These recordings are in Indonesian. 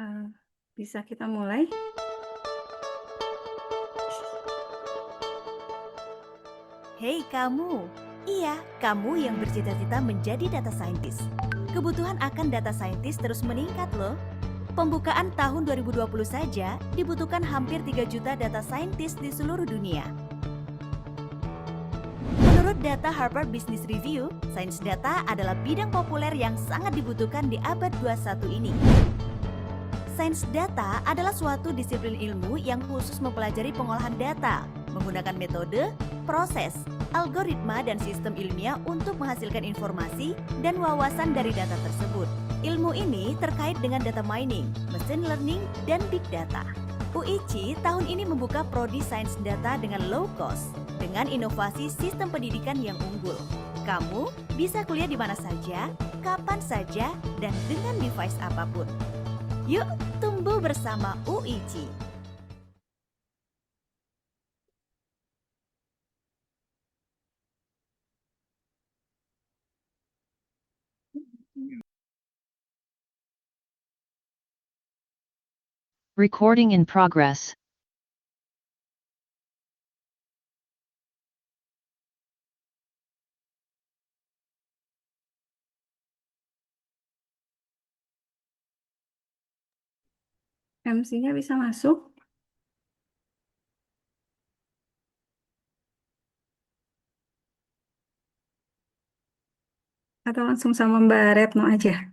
Eh, bisa kita mulai? Hei kamu, iya kamu yang bercita-cita menjadi data scientist. Kebutuhan akan data scientist terus meningkat loh. Pembukaan tahun 2020 saja dibutuhkan hampir 3 juta data scientist di seluruh dunia. Menurut data Harvard Business Review, sains data adalah bidang populer yang sangat dibutuhkan di abad 21 ini. Sains data adalah suatu disiplin ilmu yang khusus mempelajari pengolahan data, menggunakan metode, proses, algoritma, dan sistem ilmiah untuk menghasilkan informasi dan wawasan dari data tersebut. Ilmu ini terkait dengan data mining, machine learning, dan big data. UIC tahun ini membuka prodi sains data dengan low cost, dengan inovasi sistem pendidikan yang unggul. Kamu bisa kuliah di mana saja, kapan saja, dan dengan device apapun. Yuk, tumbuh bersama UIC. Recording in progress. MC-nya bisa masuk? Atau langsung sama Mbak Retno aja?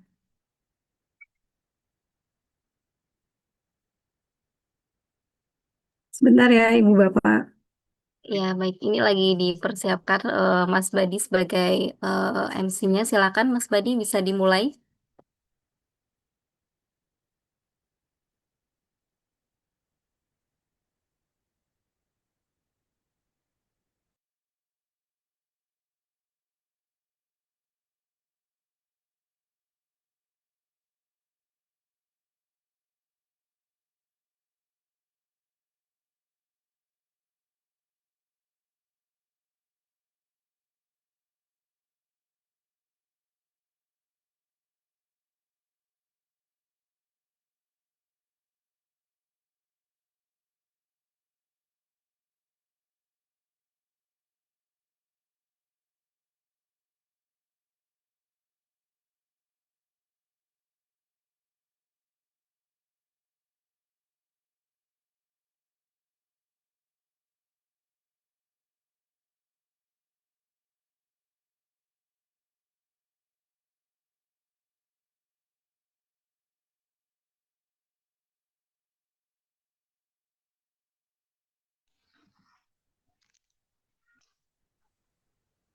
Sebentar ya, Ibu Bapak. Ya, baik. Ini lagi dipersiapkan Mas Badi sebagai MC-nya. Silakan Mas Badi bisa dimulai.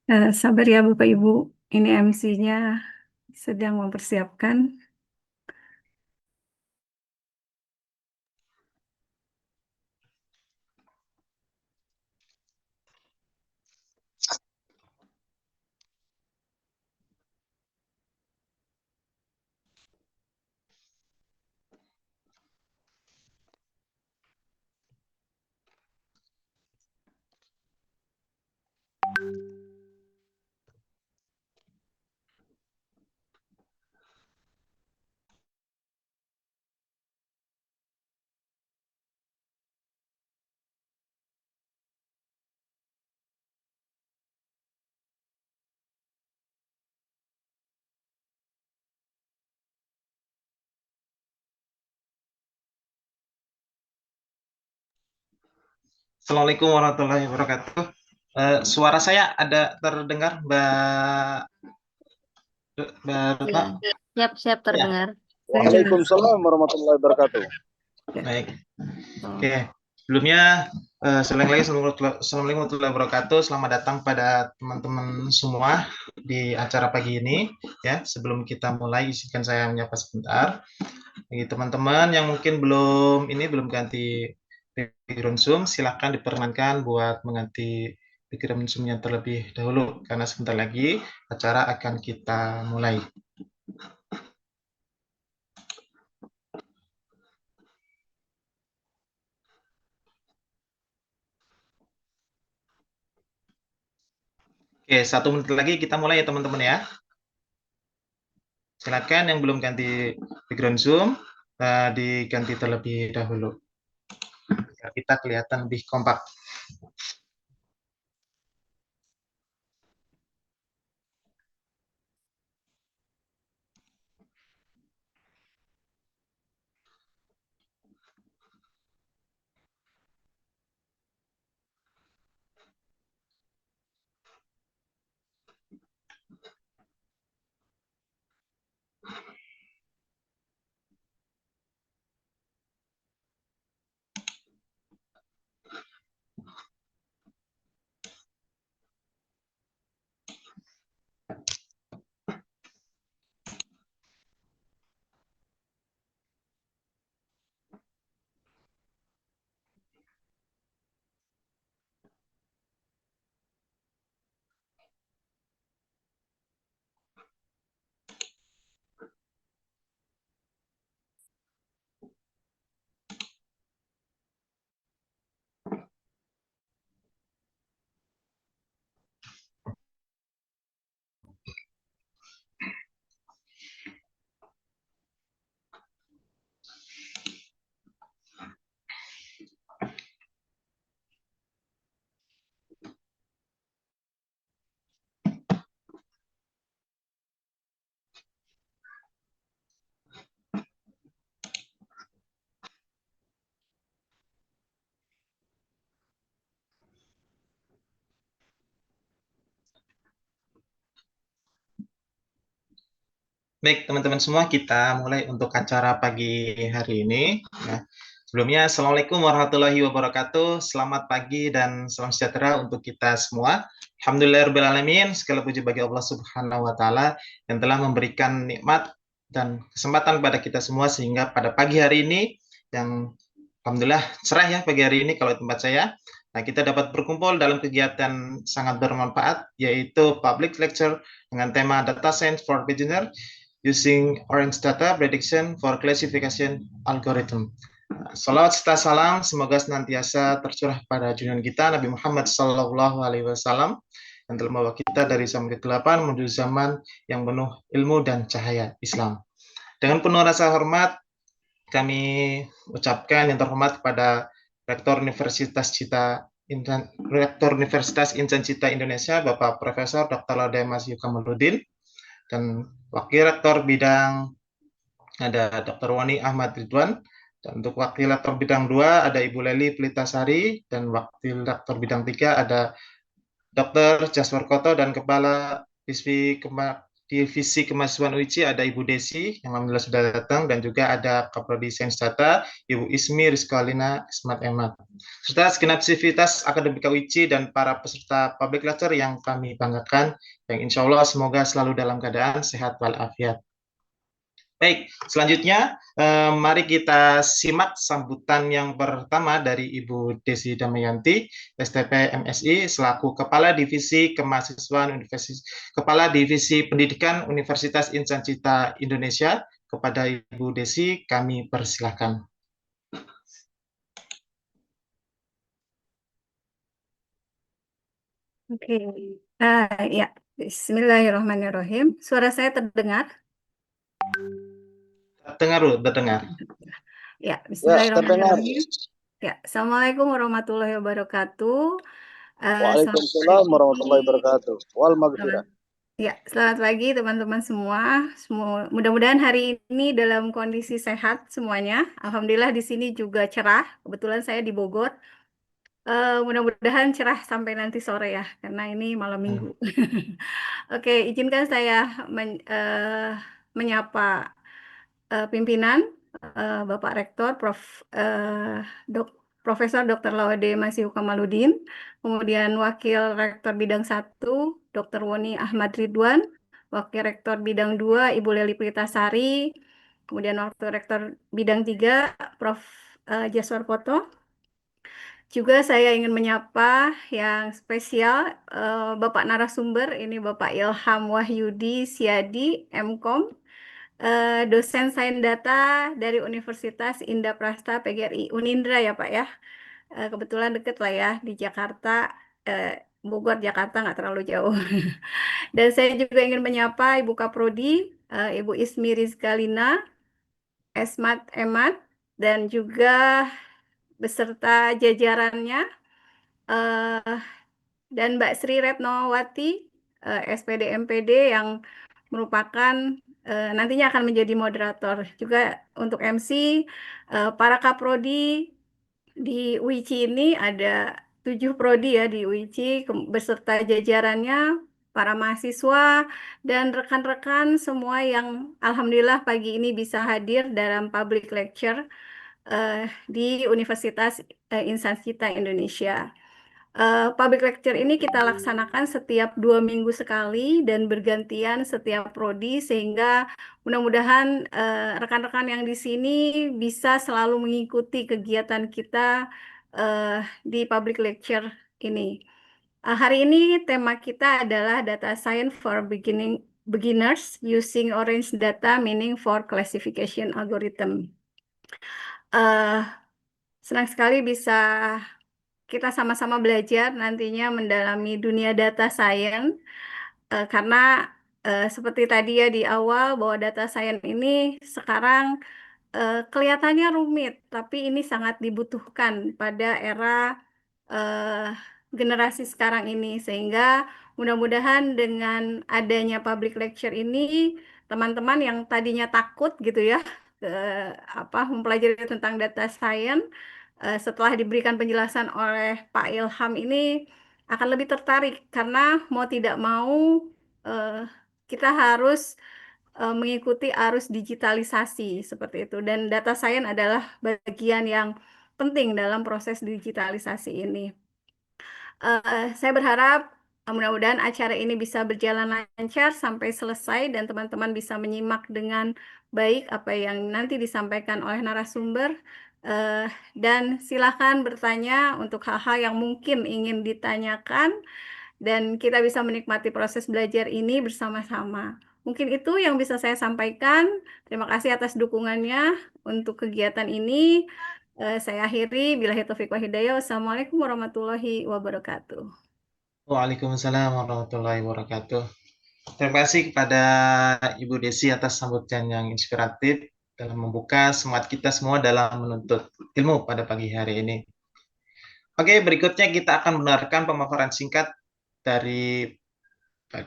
Sabar ya Bapak Ibu, ini MC-nya sedang mempersiapkan. Assalamualaikum warahmatullahi wabarakatuh. Suara saya ada terdengar, Mbak Ya, Retno? siap-siap Ya, terdengar. Waalaikumsalam warahmatullahi wabarakatuh. baik. Oh. Oke, sebelumnya Assalamualaikum warahmatullahi wabarakatuh. Selamat datang pada teman-teman semua di acara pagi ini. Ya, sebelum kita mulai, izinkan saya menyapa sebentar. Bagi teman-teman yang mungkin belum ganti background Zoom, silahkan diperkenankan buat mengganti background Zoom-nya terlebih dahulu, karena sebentar lagi acara akan kita mulai. Oke, 1 menit lagi kita mulai ya teman-teman ya. Silakan yang belum ganti background Zoom, diganti terlebih dahulu biar kita kelihatan lebih kompak. Baik, teman-teman semua, kita mulai untuk acara pagi hari ini. Ya. Sebelumnya, Assalamualaikum warahmatullahi wabarakatuh. Selamat pagi dan salam sejahtera untuk kita semua. Alhamdulillahirrahmanirrahim. Segala puji bagi Allah Subhanahu wa Ta'ala yang telah memberikan nikmat dan kesempatan pada kita semua, sehingga pada pagi hari ini, yang alhamdulillah cerah ya pagi hari ini kalau di tempat saya. Nah, kita dapat berkumpul dalam kegiatan sangat bermanfaat, yaitu public lecture dengan tema Data Science for Beginner using Orange Data Prediction for Classification Algorithm. Salawat serta salam semoga senantiasa tercurah pada junjungan kita Nabi Muhammad Sallallahu Alaihi Wasallam yang telah membawa kita dari zaman kegelapan menuju zaman yang penuh ilmu dan cahaya Islam. Dengan penuh rasa hormat kami ucapkan yang terhormat kepada Rektor Universitas Insan Cita Indonesia, Bapak Profesor Dr. Laude Kamaluddin, dan Wakil Rektor Bidang ada Dr. Wani Ahmad Ridwan, dan untuk Wakil Rektor Bidang 2 ada Ibu Leli Pelitasari, dan Wakil Rektor Bidang 3 ada Dr. Jaswar Koto, dan Kepala Divisi Kemahasiswaan UICI ada Ibu Desi yang alhamdulillah sudah datang, dan juga ada Kaprodi Sains Data Ibu Ismi Rizkalina Ismat Emat, serta segenap sivitas akademika UICI dan para peserta public lecture yang kami banggakan, yang insya Allah semoga selalu dalam keadaan sehat walafiat. Baik, selanjutnya mari kita simak sambutan yang pertama dari Ibu Desi Damayanti, STP MSI, selaku Kepala Divisi Kemahasiswaan Kepala Divisi Pendidikan Universitas Insan Cita Indonesia. Kepada Ibu Desi, kami persilahkan. Oke, ya, Bismillahirrahmanirrahim. Suara saya terdengar? Terdengar. Ya, Ya, terdengar. Bismillahirrahmanirrahim. Ya, Assalamualaikum warahmatullahi wabarakatuh. Waalaikumsalam warahmatullahi wabarakatuh. Wal maghfirah. Ya, selamat pagi teman-teman semua. Mudah-mudahan hari ini dalam kondisi sehat semuanya. Alhamdulillah di sini juga cerah. Kebetulan saya di Bogor. Mudah-mudahan cerah sampai nanti sore ya, karena ini malam minggu. Oke, izinkan saya menyapa pimpinan, Bapak Rektor, Profesor Dr. Laude Masihu Kamaluddin, kemudian Wakil Rektor Bidang 1, Dr. Woni Ahmad Ridwan, Wakil Rektor Bidang 2, Ibu Leli Pritasari, kemudian Wakil Rektor Bidang 3, Prof. Jaswar Poto. Juga saya ingin menyapa yang spesial Bapak narasumber, ini Bapak Ilham Wahyudi Siadi, MKOM, dosen Sains Data dari Universitas Indah Prasta PGRI, Unindra ya Pak ya. Kebetulan deket lah ya di Jakarta, Bogor, Jakarta nggak terlalu jauh. Dan saya juga ingin menyapa Ibu Kaprodi, Ibu Ismi Rizkalina, Esmat Emat dan juga beserta jajarannya, dan Mbak Sri Retnowati, SPD MPD yang merupakan nantinya akan menjadi moderator. Juga untuk MC, para kaprodi di UICI ini ada 7 prodi ya di UICI beserta jajarannya, para mahasiswa, dan rekan-rekan semua yang alhamdulillah pagi ini bisa hadir dalam public lecture di Universitas Insan Cita Indonesia. Public lecture ini kita laksanakan setiap 2 minggu sekali dan bergantian setiap prodi sehingga mudah-mudahan rekan-rekan yang di sini bisa selalu mengikuti kegiatan kita di public lecture ini. Hari ini tema kita adalah Data Science for Beginners Using Orange Data Meaning for Classification Algorithm. Senang sekali bisa kita sama-sama belajar nantinya mendalami dunia data science karena seperti tadi ya di awal bahwa data science ini sekarang kelihatannya rumit, tapi ini sangat dibutuhkan pada era generasi sekarang ini, sehingga mudah-mudahan dengan adanya public lecture ini teman-teman yang tadinya takut gitu ya mempelajari tentang data science setelah diberikan penjelasan oleh Pak Ilham ini akan lebih tertarik karena mau tidak mau kita harus mengikuti arus digitalisasi seperti itu, dan data science adalah bagian yang penting dalam proses digitalisasi ini. Saya berharap mudah-mudahan acara ini bisa berjalan lancar sampai selesai dan teman-teman bisa menyimak dengan baik apa yang nanti disampaikan oleh narasumber. Dan silakan bertanya untuk hal-hal yang mungkin ingin ditanyakan dan kita bisa menikmati proses belajar ini bersama-sama. Mungkin itu yang bisa saya sampaikan. Terima kasih atas dukungannya untuk kegiatan ini. Saya akhiri. Billahi taufiq wal hidayah. Wassalamualaikum warahmatullahi wabarakatuh. Waalaikumsalam warahmatullahi wabarakatuh. Terima kasih kepada Ibu Desi atas sambutan yang inspiratif dalam membuka semangat kita semua dalam menuntut ilmu pada pagi hari ini. Oke, berikutnya kita akan mendengarkan pemaparan singkat dari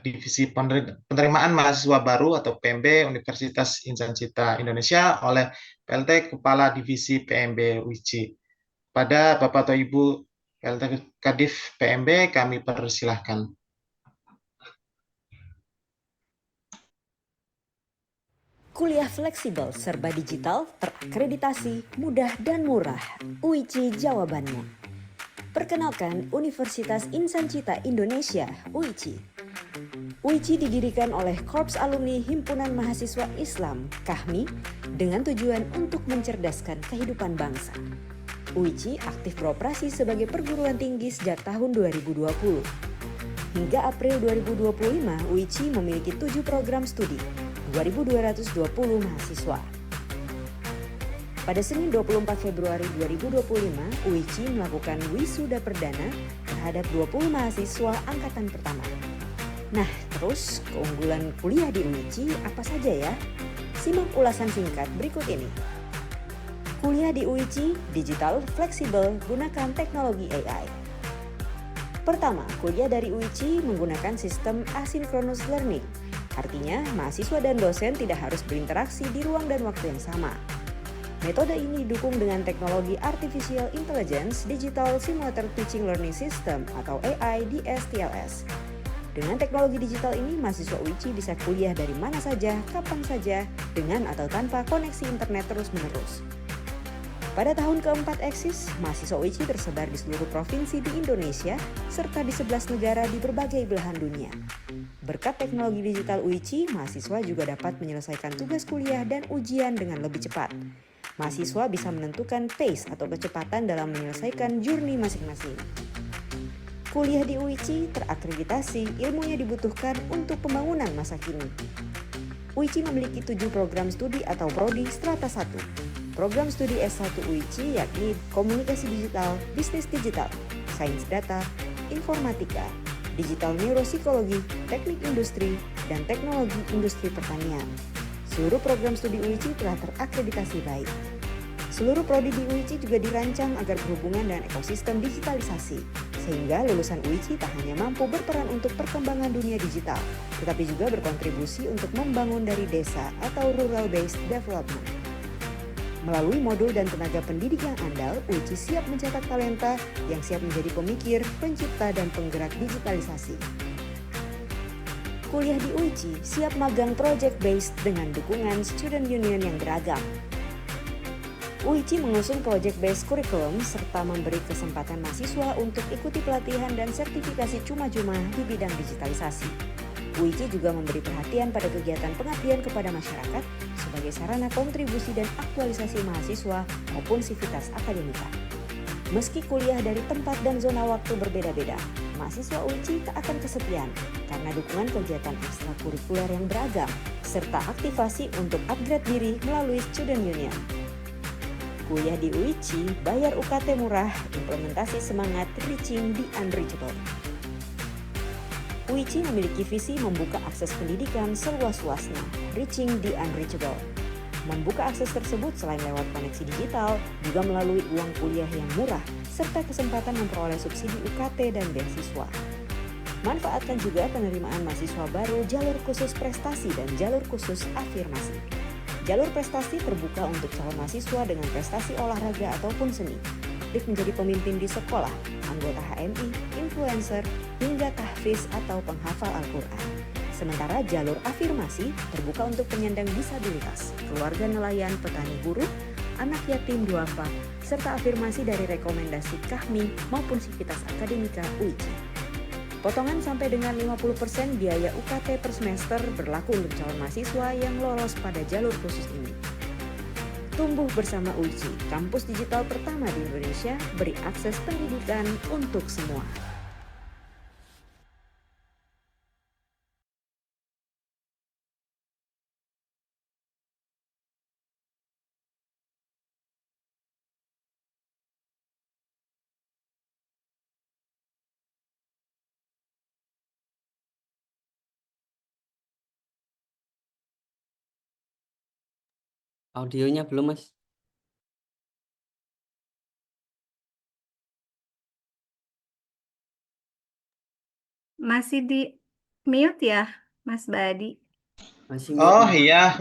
Divisi Penerimaan Mahasiswa Baru atau PMB Universitas Insan Cita Indonesia oleh PLT Kepala Divisi PMB UICI. Pada Bapak atau Ibu PLT Kadif PMB, kami persilahkan. Kuliah fleksibel serba digital, terakreditasi, mudah dan murah. UICI jawabannya. Perkenalkan Universitas Insan Cita Indonesia, UICI. UICI didirikan oleh Korps Alumni Himpunan Mahasiswa Islam, KAHMI, dengan tujuan untuk mencerdaskan kehidupan bangsa. UICI aktif beroperasi sebagai perguruan tinggi sejak tahun 2020. Hingga April 2025, UICI memiliki 7 program studi, 2.220 mahasiswa. Pada Senin 24 Februari 2025, UICI melakukan wisuda perdana terhadap 20 mahasiswa angkatan pertama. Nah, terus keunggulan kuliah di UICI apa saja ya? Simak ulasan singkat berikut ini. Kuliah di UICI, digital, fleksibel, gunakan teknologi AI. Pertama, kuliah dari UICI menggunakan sistem asynchronous learning. Artinya, mahasiswa dan dosen tidak harus berinteraksi di ruang dan waktu yang sama. Metode ini didukung dengan teknologi Artificial Intelligence Digital Simulator Teaching Learning System atau AI DSTLS. Dengan teknologi digital ini, mahasiswa UICI bisa kuliah dari mana saja, kapan saja, dengan atau tanpa koneksi internet terus-menerus. Pada tahun keempat eksis, mahasiswa UICI tersebar di seluruh provinsi di Indonesia, serta di 11 negara di berbagai belahan dunia. Berkat teknologi digital UICI, mahasiswa juga dapat menyelesaikan tugas kuliah dan ujian dengan lebih cepat. Mahasiswa bisa menentukan pace atau kecepatan dalam menyelesaikan journey masing-masing. Kuliah di UICI terakreditasi, ilmunya dibutuhkan untuk pembangunan masa kini. UICI memiliki 7 program studi atau prodi strata 1. Program studi S1 UICI yakni Komunikasi Digital, Bisnis Digital, Sains Data, Informatika, Digital Neuropsikologi, Teknik Industri, dan Teknologi Industri Pertanian. Seluruh program studi UICI telah terakreditasi baik. Seluruh prodi di UICI juga dirancang agar berhubungan dengan ekosistem digitalisasi, sehingga lulusan UICI tak hanya mampu berperan untuk perkembangan dunia digital, tetapi juga berkontribusi untuk membangun dari desa atau rural-based development. Melalui modul dan tenaga pendidik yang andal, UICI siap mencetak talenta yang siap menjadi pemikir, pencipta, dan penggerak digitalisasi. Kuliah di UICI siap magang project-based dengan dukungan student union yang beragam. UICI mengusung project-based curriculum serta memberi kesempatan mahasiswa untuk ikuti pelatihan dan sertifikasi cuma-cuma di bidang digitalisasi. UICI juga memberi perhatian pada kegiatan pengabdian kepada masyarakat sebagai sarana kontribusi dan aktualisasi mahasiswa maupun sivitas akademika. Meski kuliah dari tempat dan zona waktu berbeda-beda, mahasiswa UICI tak akan kesepian karena dukungan kegiatan ekstrakurikuler yang beragam serta aktivasi untuk upgrade diri melalui student union. Kuliah di UICI bayar UKT murah, implementasi semangat reaching the unreachable. UICI memiliki visi membuka akses pendidikan seluas-luasnya, reaching the unreachable. Membuka akses tersebut selain lewat koneksi digital, juga melalui uang kuliah yang murah, serta kesempatan memperoleh subsidi UKT dan beasiswa. Manfaatkan juga penerimaan mahasiswa baru jalur khusus prestasi dan jalur khusus afirmasi. Jalur prestasi terbuka untuk calon mahasiswa dengan prestasi olahraga ataupun seni, aktif menjadi pemimpin di sekolah, anggota HMI, influencer, hingga tahfiz atau penghafal Al-Quran. Sementara jalur afirmasi terbuka untuk penyandang disabilitas, keluarga nelayan, petani buruh, anak yatim duafa, serta afirmasi dari rekomendasi KAHMI maupun sivitas akademika UICI. Potongan sampai dengan 50% biaya UKT per semester berlaku untuk calon mahasiswa yang lolos pada jalur khusus ini. Tumbuh bersama UICI, kampus digital pertama di Indonesia, beri akses pendidikan untuk semua. Audionya belum, Mas. Masih di mute ya, Mas Badi? Masih Oh mute. iya,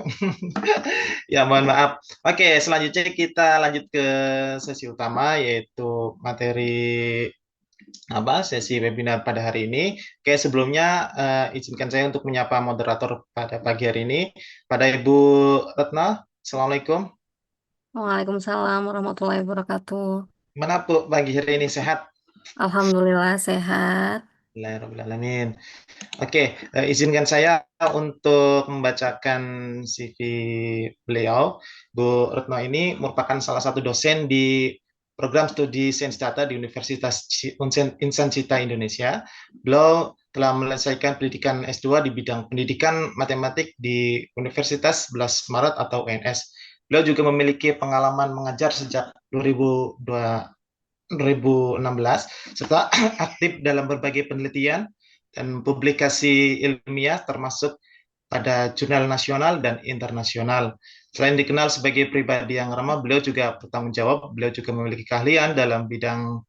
ya mohon maaf. Oke, selanjutnya kita lanjut ke sesi utama yaitu materi sesi webinar pada hari ini. Oke, sebelumnya izinkan saya untuk menyapa moderator pada pagi hari ini, pada Ibu Retno. Assalamualaikum. Waalaikumsalam warahmatullahi wabarakatuh. Gimana Bu pagi hari ini, sehat? Alhamdulillah sehat. Alhamdulillahirrahmanirrahim. Oke, izinkan saya untuk membacakan CV beliau. Bu Retno ini merupakan salah satu dosen di program studi Sains Data di Universitas Insan Cita Indonesia. Beliau telah menyelesaikan pendidikan S2 di bidang pendidikan matematik di Universitas 11 Maret atau UNS. Beliau juga memiliki pengalaman mengajar sejak 2016 serta aktif dalam berbagai penelitian dan publikasi ilmiah termasuk pada jurnal nasional dan internasional. Selain dikenal sebagai pribadi yang ramah, beliau juga bertanggung jawab. Beliau juga memiliki keahlian dalam bidang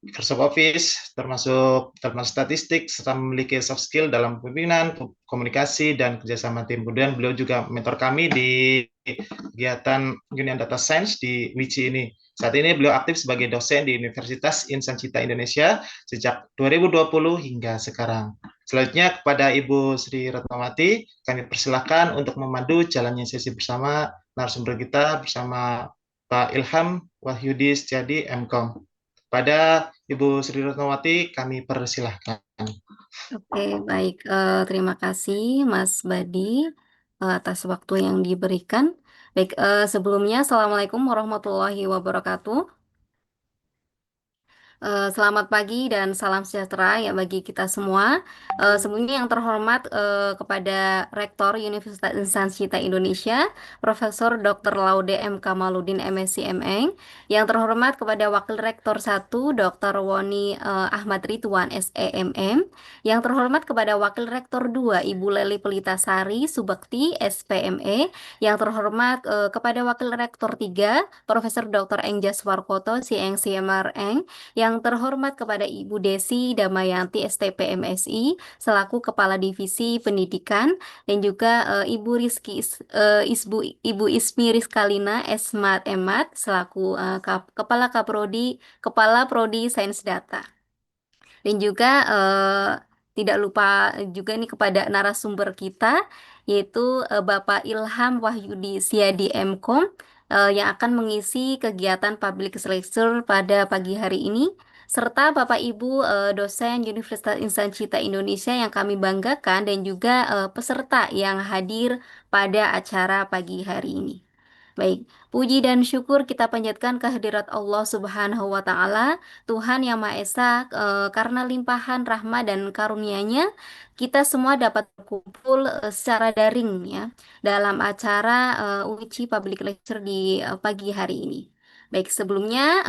Microsoft Office, termasuk statistik, serta memiliki soft skill dalam pemimpinan, komunikasi, dan kerjasama tim. Kemudian beliau juga mentor kami di kegiatan Union Data Science di WICI ini. Saat ini beliau aktif sebagai dosen di Universitas Insan Cita Indonesia sejak 2020 hingga sekarang. Selanjutnya kepada Ibu Sri Retnawati, kami persilahkan untuk memandu jalannya sesi bersama narasumber kita bersama Pak Ilham Wahyudi Setiadi, MKOM. Pada Ibu Sri Retnawati, kami persilahkan. Oke, baik. Terima kasih Mas Badi atas waktu yang diberikan. Baik, sebelumnya Assalamualaikum warahmatullahi wabarakatuh. Selamat pagi dan salam sejahtera ya bagi kita semua. Sebelumnya yang terhormat kepada Rektor Universitas Instansi Cita Indonesia, Profesor Dr. Laude M. Kamaludin MSc MN. Yang terhormat kepada Wakil Rektor 1, Dr. Woni Ahmad Ridwan SEMM. Yang terhormat kepada Wakil Rektor 2, Ibu Leli Pelitasari Subakti SPME. Yang terhormat kepada Wakil Rektor 3, Profesor Dr. Engja Swarkoto CMRN. Yang terhormat kepada Ibu Desi Damayanti STP MSI selaku Kepala Divisi Pendidikan dan juga Ibu Ibu Ismi Rizkalina Esmat Emat selaku Kepala Prodi Sains Data. Dan juga tidak lupa juga nih kepada narasumber kita yaitu Bapak Ilham Wahyudi Siadi MKom yang akan mengisi kegiatan public lecture pada pagi hari ini serta Bapak Ibu dosen Universitas Insan Cita Indonesia yang kami banggakan dan juga peserta yang hadir pada acara pagi hari ini. Baik, puji dan syukur kita panjatkan kehadirat Allah Subhanahu wa Ta'ala, Tuhan Yang Maha Esa, karena limpahan rahmat dan karunia-Nya, kita semua dapat berkumpul secara daring ya dalam acara UICI Public Lecture di pagi hari ini. Baik, sebelumnya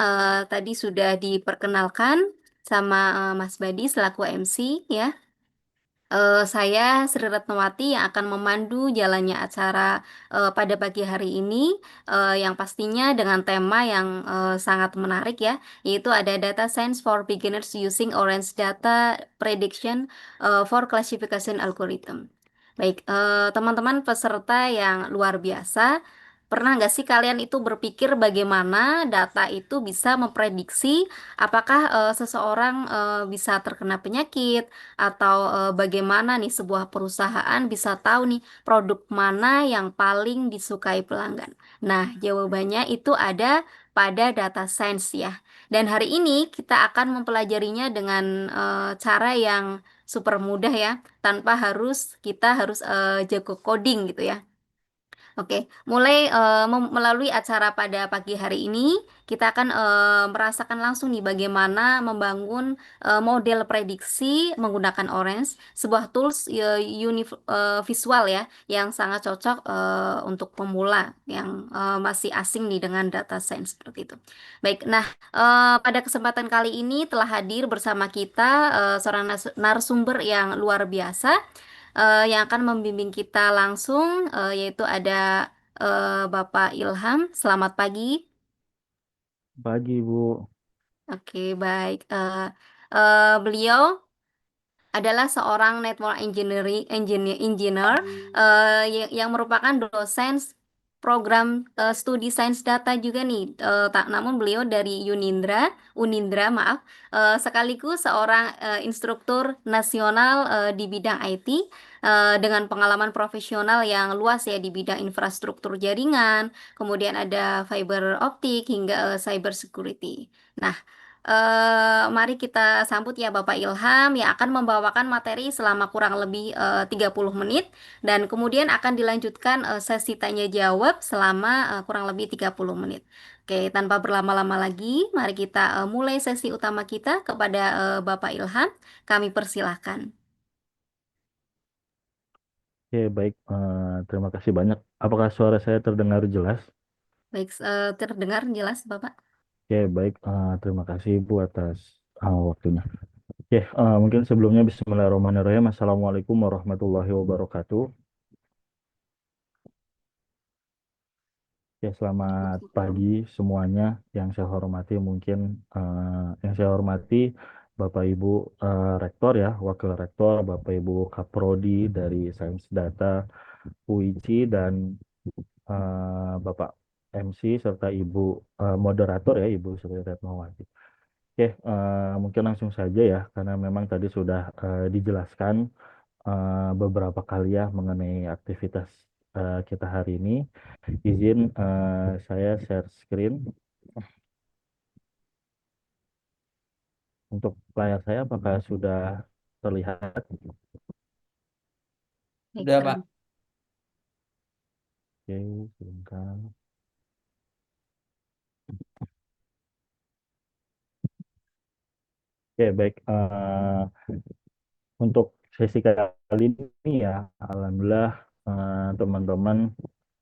tadi sudah diperkenalkan sama Mas Badi selaku MC ya. Saya Sri Retnowati yang akan memandu jalannya acara pada pagi hari ini, yang pastinya dengan tema yang sangat menarik ya, yaitu ada Data Science for Beginners Using Orange Data Prediction for Classification Algorithm. Baik, teman-teman peserta yang luar biasa, pernah nggak sih kalian itu berpikir bagaimana data itu bisa memprediksi apakah seseorang bisa terkena penyakit? Atau bagaimana nih sebuah perusahaan bisa tahu nih produk mana yang paling disukai pelanggan. Nah, jawabannya itu ada pada data science ya. Dan hari ini kita akan mempelajarinya dengan cara yang super mudah ya, tanpa kita harus jago coding gitu ya. Oke, mulai melalui acara pada pagi hari ini, kita akan merasakan langsung nih bagaimana membangun model prediksi menggunakan Orange, sebuah tools visual ya, yang sangat cocok untuk pemula yang masih asing nih dengan data science seperti itu. Baik, nah pada kesempatan kali ini telah hadir bersama kita seorang narasumber yang luar biasa yang akan membimbing kita langsung yaitu ada Bapak Ilham. Selamat pagi. Pagi, Bu. Oke, baik. Beliau adalah seorang network engineer yang merupakan dosen program studi sains data juga nih. Namun beliau dari Unindra maaf, sekaligus seorang instruktur nasional di bidang IT dengan pengalaman profesional yang luas ya di bidang infrastruktur jaringan, kemudian ada fiber optik hingga cyber security. Nah, mari kita sambut ya Bapak Ilham yang akan membawakan materi selama kurang lebih 30 menit dan kemudian akan dilanjutkan sesi tanya jawab selama kurang lebih 30 menit. Oke, tanpa berlama-lama lagi, mari kita mulai sesi utama kita kepada Bapak Ilham. Kami persilahkan. Oke, baik. Terima kasih banyak. Apakah suara saya terdengar jelas? Baik, terdengar jelas Bapak? Oke, baik. Terima kasih Ibu atas waktunya. Oke, mungkin sebelumnya Bismillahirrahmanirrahim. Assalamualaikum warahmatullahi wabarakatuh. Oke, selamat pagi semuanya. Yang saya hormati yang saya hormati Bapak Ibu Rektor ya, Wakil Rektor, Bapak Ibu Kaprodi dari Sains Data UICI dan Bapak MC serta Ibu moderator ya, Ibu Sri Retnowati. Oke, mungkin langsung saja ya, karena memang tadi sudah dijelaskan beberapa kali ya mengenai aktivitas kita hari ini. Izin saya share screen untuk layar saya, apakah sudah terlihat? Baik, Udah, Pak. Oke, sebentar. Oke, baik. Untuk sesi kali ini ya, alhamdulillah teman-teman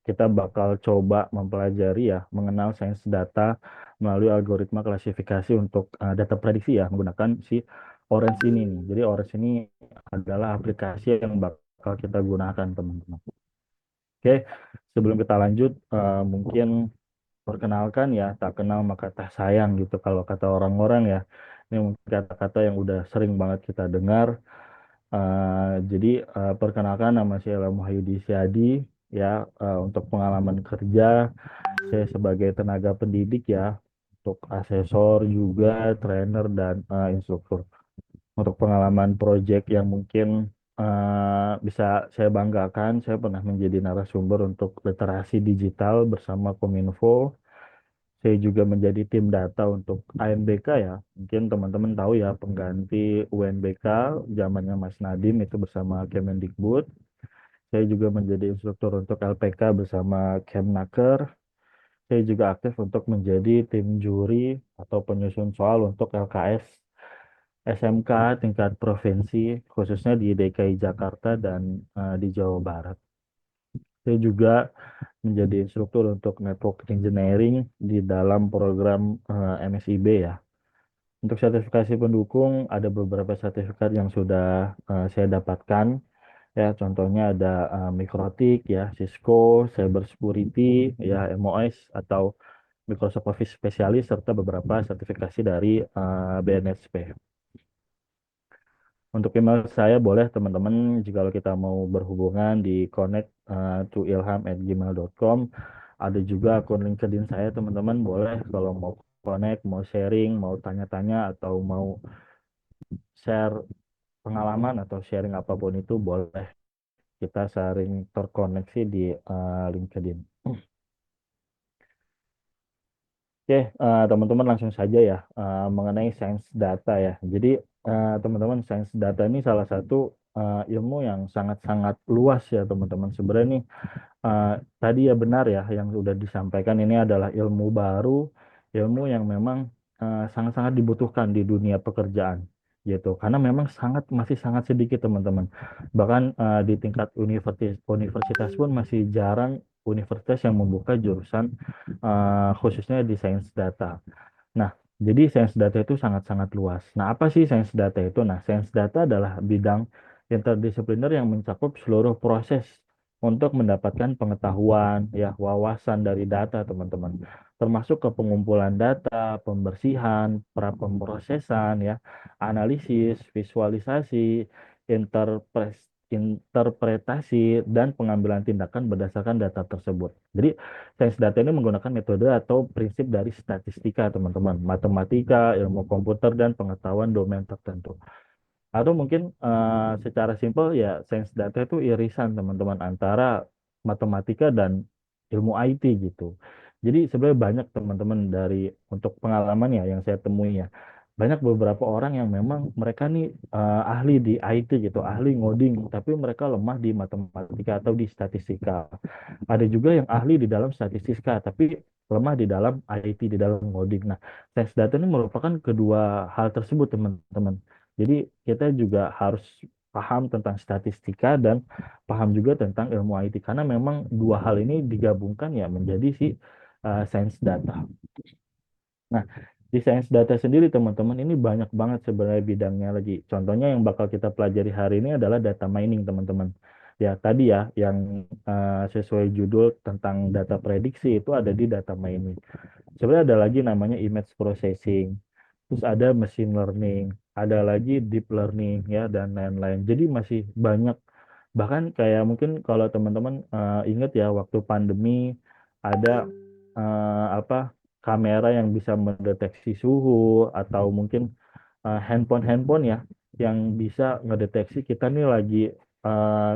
kita bakal coba mempelajari ya mengenal sains data melalui algoritma klasifikasi untuk data prediksi ya menggunakan si Orange ini nih. Jadi Orange ini adalah aplikasi yang bakal kita gunakan teman-teman. Oke, sebelum kita lanjut mungkin perkenalkan ya, tak kenal maka tak sayang gitu kalau kata orang-orang ya. Ini mungkin kata-kata yang udah sering banget kita dengar. Jadi perkenalkan, nama saya Ilham Wahyudi Siadi ya. Untuk pengalaman kerja saya sebagai tenaga pendidik ya, untuk asesor juga, trainer dan instruktur. Untuk pengalaman proyek yang mungkin bisa saya banggakan, saya pernah menjadi narasumber untuk literasi digital bersama Kominfo. Saya juga menjadi tim data untuk ANBK ya. Mungkin teman-teman tahu ya, pengganti UNBK zamannya Mas Nadiem itu bersama Kemendikbud. Saya juga menjadi instruktur untuk LPK bersama Kemnaker. Saya juga aktif untuk menjadi tim juri atau penyusun soal untuk LKS SMK tingkat provinsi, khususnya di DKI Jakarta dan di Jawa Barat. Saya juga menjadi instruktur untuk network engineering di dalam program MSIB ya. Untuk sertifikasi pendukung ada beberapa sertifikat yang sudah saya dapatkan ya, contohnya ada Mikrotik ya, Cisco, Cyber Security ya, MOS atau Microsoft Office Specialist, serta beberapa sertifikasi dari BNSP. Untuk email saya boleh teman-teman jika kita mau berhubungan di connect to ilham@gmail.com. Ada juga akun LinkedIn saya teman-teman, boleh kalau mau connect, mau sharing, mau tanya-tanya atau mau share pengalaman atau sharing apapun itu boleh, kita saling terkoneksi di LinkedIn. Oke, teman-teman langsung saja ya mengenai sains data ya. Jadi teman-teman, sains data ini salah satu ilmu yang sangat-sangat luas ya teman-teman. Sebenarnya nih tadi ya benar ya yang sudah disampaikan, ini adalah ilmu baru, ilmu yang memang sangat-sangat dibutuhkan di dunia pekerjaan gitu. Karena memang masih sangat sedikit teman-teman. Bahkan di tingkat universitas pun masih jarang universitas yang membuka jurusan khususnya di sains data. Nah, jadi sains data itu sangat-sangat luas. Nah, apa sih sains data itu? Nah, sains data adalah bidang interdisipliner yang mencakup seluruh proses untuk mendapatkan pengetahuan, ya, wawasan dari data, teman-teman. Termasuk ke pengumpulan data, pembersihan, prapemrosesan, ya, analisis, visualisasi, interpretasi, dan pengambilan tindakan berdasarkan data tersebut. Jadi, sains data ini menggunakan metode atau prinsip dari statistika, teman-teman, matematika, ilmu komputer, dan pengetahuan domain tertentu. Atau mungkin secara simpel ya, sains data itu irisan teman-teman antara matematika dan ilmu IT gitu. Jadi sebenarnya banyak teman-teman dari untuk pengalaman ya yang saya temui ya. Banyak beberapa orang yang memang mereka nih ahli di IT gitu, ahli ngoding, tapi mereka lemah di matematika atau di statistika. Ada juga yang ahli di dalam statistika, tapi lemah di dalam IT, di dalam ngoding. Nah, sains data ini merupakan kedua hal tersebut teman-teman. Jadi kita juga harus paham tentang statistika dan paham juga tentang ilmu IT, karena memang dua hal ini digabungkan ya menjadi si sains data. Nah, di sains data sendiri teman-teman ini banyak banget sebenarnya bidangnya lagi. Contohnya yang bakal kita pelajari hari ini adalah data mining teman-teman. Ya tadi ya yang sesuai judul tentang data prediksi itu ada di data mining. Sebenarnya ada lagi namanya image processing. Terus ada machine learning, ada lagi deep learning ya dan lain-lain. Jadi masih banyak. Bahkan kayak mungkin kalau teman-teman ingat ya waktu pandemi ada apa kamera yang bisa mendeteksi suhu, atau mungkin handphone ya yang bisa ngedeteksi kita nih lagi eh,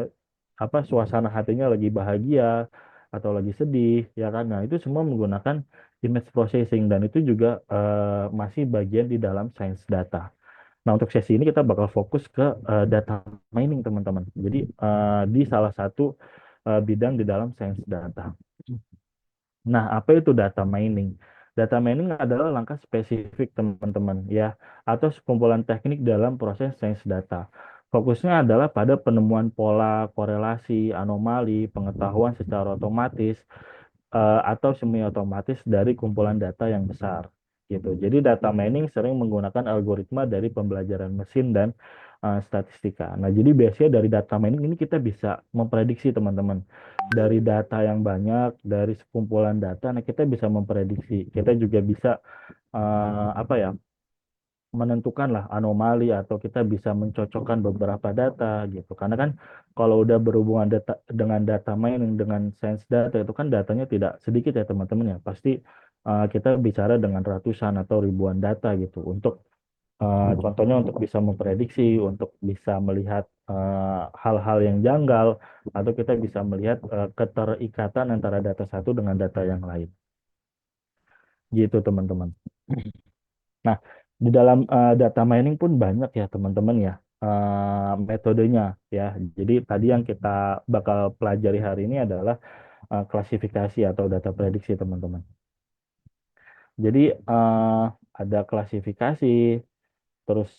apa suasana hatinya lagi bahagia atau lagi sedih ya kan. Nah, itu semua menggunakan image processing dan itu juga masih bagian di dalam sains data. Nah, untuk sesi ini kita bakal fokus ke data mining, teman-teman. Jadi, di salah satu bidang di dalam sains data. Nah, apa itu data mining? Data mining adalah langkah spesifik teman-teman ya, atau sekumpulan teknik dalam proses sains data. Fokusnya adalah pada penemuan pola, korelasi, anomali, pengetahuan secara otomatis, atau semi otomatis dari kumpulan data yang besar gitu. Jadi data mining sering menggunakan algoritma dari pembelajaran mesin dan statistika. Nah, jadi biasanya dari data mining ini kita bisa memprediksi teman-teman. Dari data yang banyak, dari sekumpulan data, nah kita bisa memprediksi. Kita juga bisa apa ya? Menentukan lah anomali atau kita bisa mencocokkan beberapa data gitu. Karena kan kalau udah berhubungan dengan data mining, dengan sains data itu kan datanya tidak sedikit ya teman-teman ya. Pasti kita bicara dengan ratusan atau ribuan data gitu. Untuk contohnya untuk bisa memprediksi, untuk bisa melihat hal-hal yang janggal, atau kita bisa melihat keterikatan antara data satu dengan data yang lain. Gitu teman-teman. Nah, di dalam data mining pun banyak ya teman-teman ya metodenya ya. Jadi tadi yang kita bakal pelajari hari ini adalah klasifikasi atau data prediksi teman-teman. Jadi ada klasifikasi, terus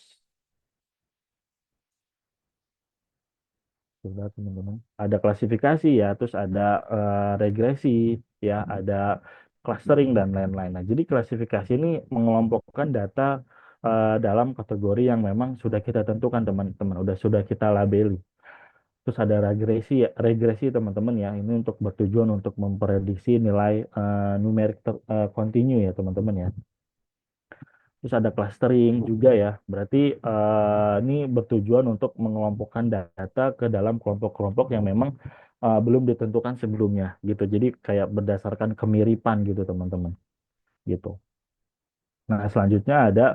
sudah teman-teman. Ada klasifikasi ya, terus ada regresi ya, ada clustering dan lain-lain. Nah, jadi klasifikasi ini mengelompokkan data dalam kategori yang memang sudah kita tentukan teman-teman, sudah kita labeli. Terus ada regresi teman-teman ya, ini untuk bertujuan untuk memprediksi nilai numerik kontinu ya teman-teman ya. Terus ada clustering juga ya, berarti ini bertujuan untuk mengelompokkan data ke dalam kelompok-kelompok yang memang belum ditentukan sebelumnya gitu. Jadi kayak berdasarkan kemiripan gitu teman-teman gitu. Nah, selanjutnya ada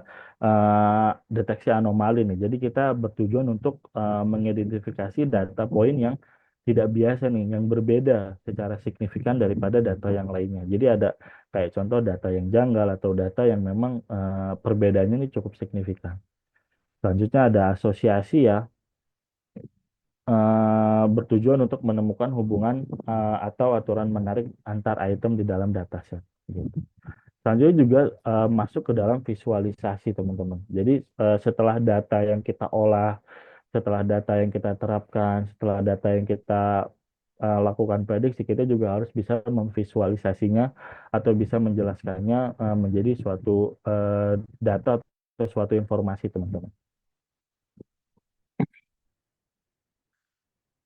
deteksi anomali nih. Jadi kita bertujuan untuk mengidentifikasi data poin yang tidak biasa nih, yang berbeda secara signifikan daripada data yang lainnya. Jadi ada kayak contoh data yang janggal atau data yang memang perbedaannya ini cukup signifikan. Selanjutnya ada asosiasi ya, bertujuan untuk menemukan hubungan atau aturan menarik antar item di dalam dataset. Gitu. Selanjutnya juga masuk ke dalam visualisasi teman-teman. Jadi setelah data yang kita olah, setelah data yang kita terapkan, setelah data yang kita lakukan prediksi, kita juga harus bisa memvisualisasinya atau bisa menjelaskannya menjadi suatu data atau suatu informasi teman-teman.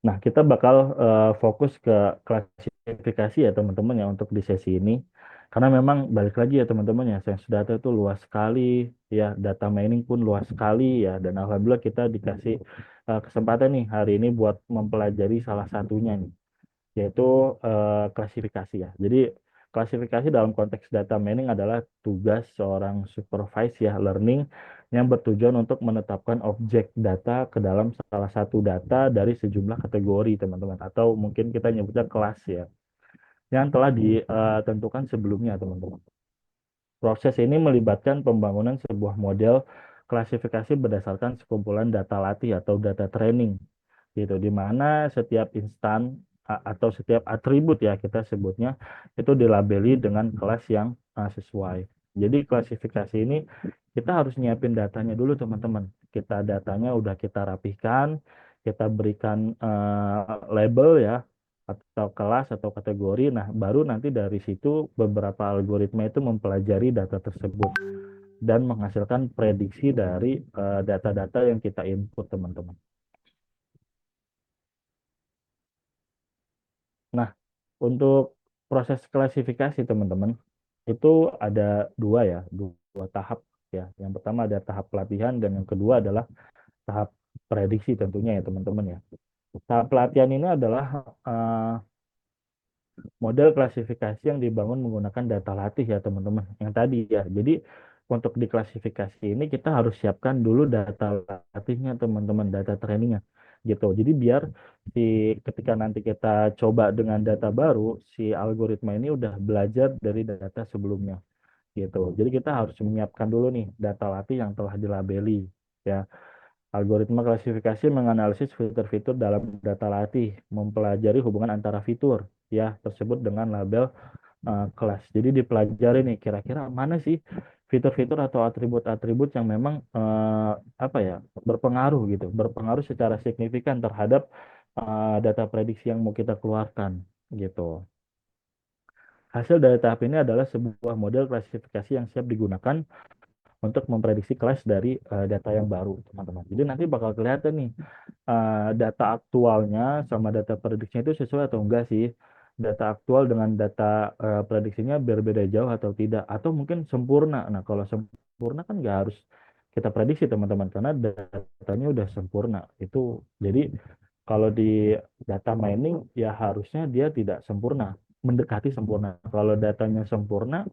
Nah, kita bakal fokus ke klasifikasi ya teman-teman ya untuk di sesi ini. Karena memang balik lagi ya teman-teman ya, sains data itu luas sekali ya, data mining pun luas sekali ya, dan alhamdulillah kita dikasih kesempatan nih hari ini buat mempelajari salah satunya nih, yaitu klasifikasi ya. Jadi klasifikasi dalam konteks data mining adalah tugas seorang supervisor ya learning yang bertujuan untuk menetapkan objek data ke dalam salah satu data dari sejumlah kategori teman-teman, atau mungkin kita nyebutnya kelas ya, yang telah ditentukan sebelumnya teman-teman. Proses ini melibatkan pembangunan sebuah model klasifikasi berdasarkan sekumpulan data latih atau data training gitu, di mana setiap instan atau setiap atribut ya kita sebutnya itu dilabeli dengan kelas yang sesuai. Jadi klasifikasi ini kita harus nyiapin datanya dulu teman-teman. Kita datanya udah kita rapihkan, kita berikan label ya, atau kelas atau kategori. Nah, baru nanti dari situ beberapa algoritma itu mempelajari data tersebut dan menghasilkan prediksi dari data-data yang kita input teman-teman. Nah, untuk proses klasifikasi teman-teman itu ada dua ya, dua tahap ya. Yang pertama ada tahap pelatihan dan yang kedua adalah tahap prediksi tentunya ya teman-teman ya. Tahap pelatihan ini adalah model klasifikasi yang dibangun menggunakan data latih ya teman-teman. Yang tadi ya. Jadi untuk diklasifikasi ini kita harus siapkan dulu data latihnya teman-teman, data trainingnya gitu. Jadi biar ketika nanti kita coba dengan data baru, si algoritma ini udah belajar dari data sebelumnya gitu. Jadi kita harus menyiapkan dulu nih data latih yang telah dilabeli ya. Algoritma klasifikasi menganalisis fitur-fitur dalam data latih, mempelajari hubungan antara fitur ya tersebut dengan label kelas. Jadi dipelajari nih kira-kira mana sih fitur-fitur atau atribut-atribut yang memang apa ya, berpengaruh gitu, berpengaruh secara signifikan terhadap data prediksi yang mau kita keluarkan gitu. Hasil dari tahap ini adalah sebuah model klasifikasi yang siap digunakan untuk memprediksi kelas dari data yang baru, teman-teman. Jadi nanti bakal kelihatan nih data aktualnya sama data prediksinya itu sesuai atau enggak sih. Data aktual dengan data prediksinya berbeda jauh atau tidak, atau mungkin sempurna. Nah, kalau sempurna kan nggak harus kita prediksi, teman-teman, karena datanya udah sempurna. Itu jadi kalau di data mining ya harusnya dia tidak sempurna, mendekati sempurna. Kalau datanya sempurna,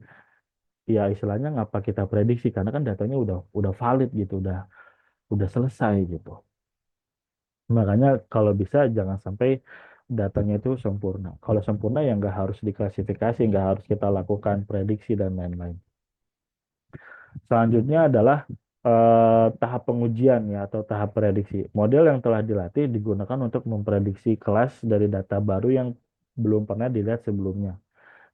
ya istilahnya ngapa kita prediksi, karena kan datanya udah valid gitu, udah selesai gitu. Makanya kalau bisa jangan sampai datanya itu sempurna. Kalau sempurna ya nggak harus diklasifikasi, nggak harus kita lakukan prediksi dan lain-lain. Selanjutnya adalah tahap pengujian ya, atau tahap prediksi. Model yang telah dilatih digunakan untuk memprediksi kelas dari data baru yang belum pernah dilihat sebelumnya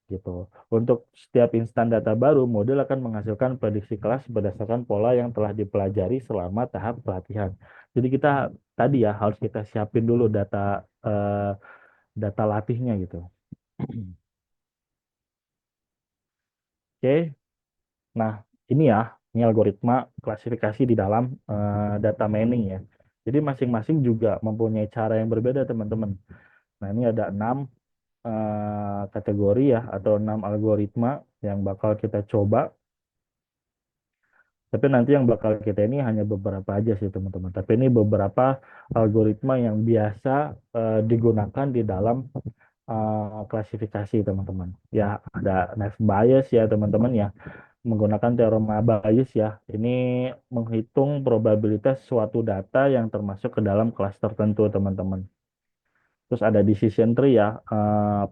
gitu. Untuk setiap instan data baru, model akan menghasilkan prediksi kelas berdasarkan pola yang telah dipelajari selama tahap pelatihan. Jadi kita tadi ya harus kita siapin dulu data latihnya gitu. Oke, nah ini ya, ini algoritma klasifikasi di dalam data mining ya. Jadi masing-masing juga mempunyai cara yang berbeda, teman-teman. Nah, ini ada 6 kategori ya, atau 6 algoritma yang bakal kita coba. Tapi nanti yang bakal kita ini hanya beberapa aja sih, teman-teman. Tapi ini beberapa algoritma yang biasa digunakan di dalam klasifikasi, teman-teman. Ya, ada Naive Bayes ya, teman-teman ya. Menggunakan teorema Bayes ya. Ini menghitung probabilitas suatu data yang termasuk ke dalam kelas tertentu, teman-teman. Terus ada decision tree ya,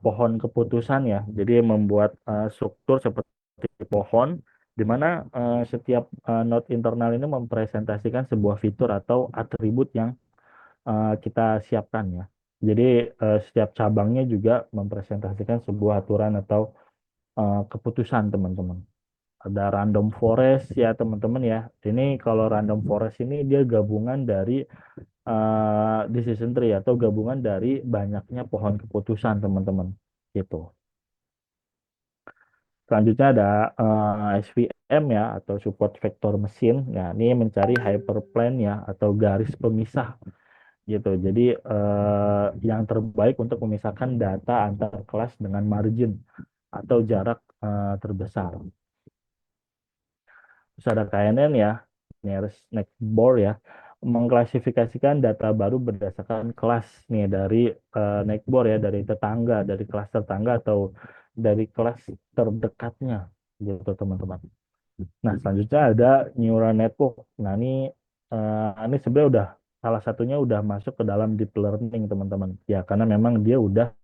pohon keputusan ya. Jadi membuat struktur seperti pohon, di mana setiap node internal ini mempresentasikan sebuah fitur atau atribut yang kita siapkan ya. Jadi setiap cabangnya juga mempresentasikan sebuah aturan atau keputusan, teman-teman. Ada random forest ya, teman-teman ya. Ini kalau random forest ini dia gabungan dari decision tree atau gabungan dari banyaknya pohon keputusan, teman-teman gitu. Selanjutnya ada SVM ya, atau support vector mesin. Ya, ini mencari hyperplane ya, atau garis pemisah gitu. Jadi yang terbaik untuk memisahkan data antar kelas dengan margin atau jarak terbesar. Terus ada KNN ya, nearest next door ya, mengklasifikasikan data baru berdasarkan kelas nih, dari next door ya, dari tetangga, dari kelas tetangga atau dari kelas terdekatnya gitu, teman-teman. Nah, selanjutnya ada neural network. Nah, ini sebenarnya udah salah satunya udah masuk ke dalam deep learning, teman-teman. Ya, karena memang dia udah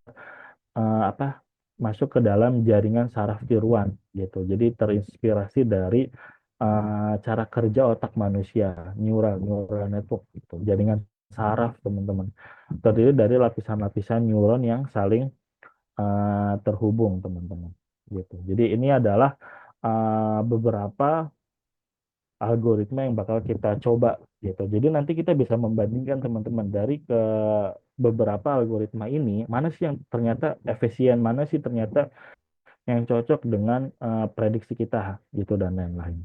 apa, masuk ke dalam jaringan saraf tiruan gitu. Jadi terinspirasi dari cara kerja otak manusia, neural network gitu. Jaringan saraf, teman-teman. Terdiri dari lapisan-lapisan neuron yang saling terhubung, teman-teman. Gitu. Jadi ini adalah beberapa algoritma yang bakal kita coba gitu. Jadi nanti kita bisa membandingkan, teman-teman, dari ke beberapa algoritma ini, mana sih yang ternyata efisien, mana sih ternyata yang cocok dengan prediksi kita gitu, dan lain-lain.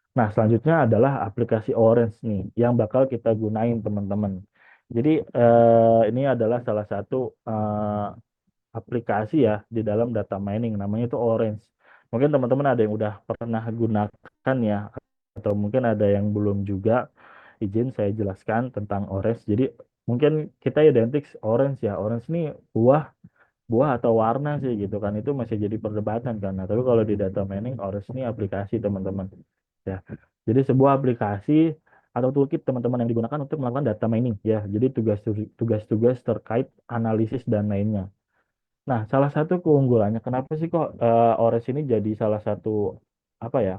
Nah, selanjutnya adalah aplikasi Orange nih yang bakal kita gunain, teman-teman. Jadi ini adalah salah satu aplikasi ya di dalam data mining, namanya itu Orange. Mungkin teman-teman ada yang udah pernah gunakan ya, atau mungkin ada yang belum juga. Izin saya jelaskan tentang Orange. Jadi mungkin kita identik Orange ya. Orange ini buah atau warna sih gitu kan, itu masih jadi perdebatan kan. Nah, tapi kalau di data mining, Orange ini aplikasi, teman-teman ya. Jadi sebuah aplikasi atau toolkit, teman-teman, yang digunakan untuk melakukan data mining ya. Jadi tugas-tugas terkait analisis dan lainnya. Nah, salah satu keunggulannya, kenapa sih kok Orange ini jadi salah satu apa ya,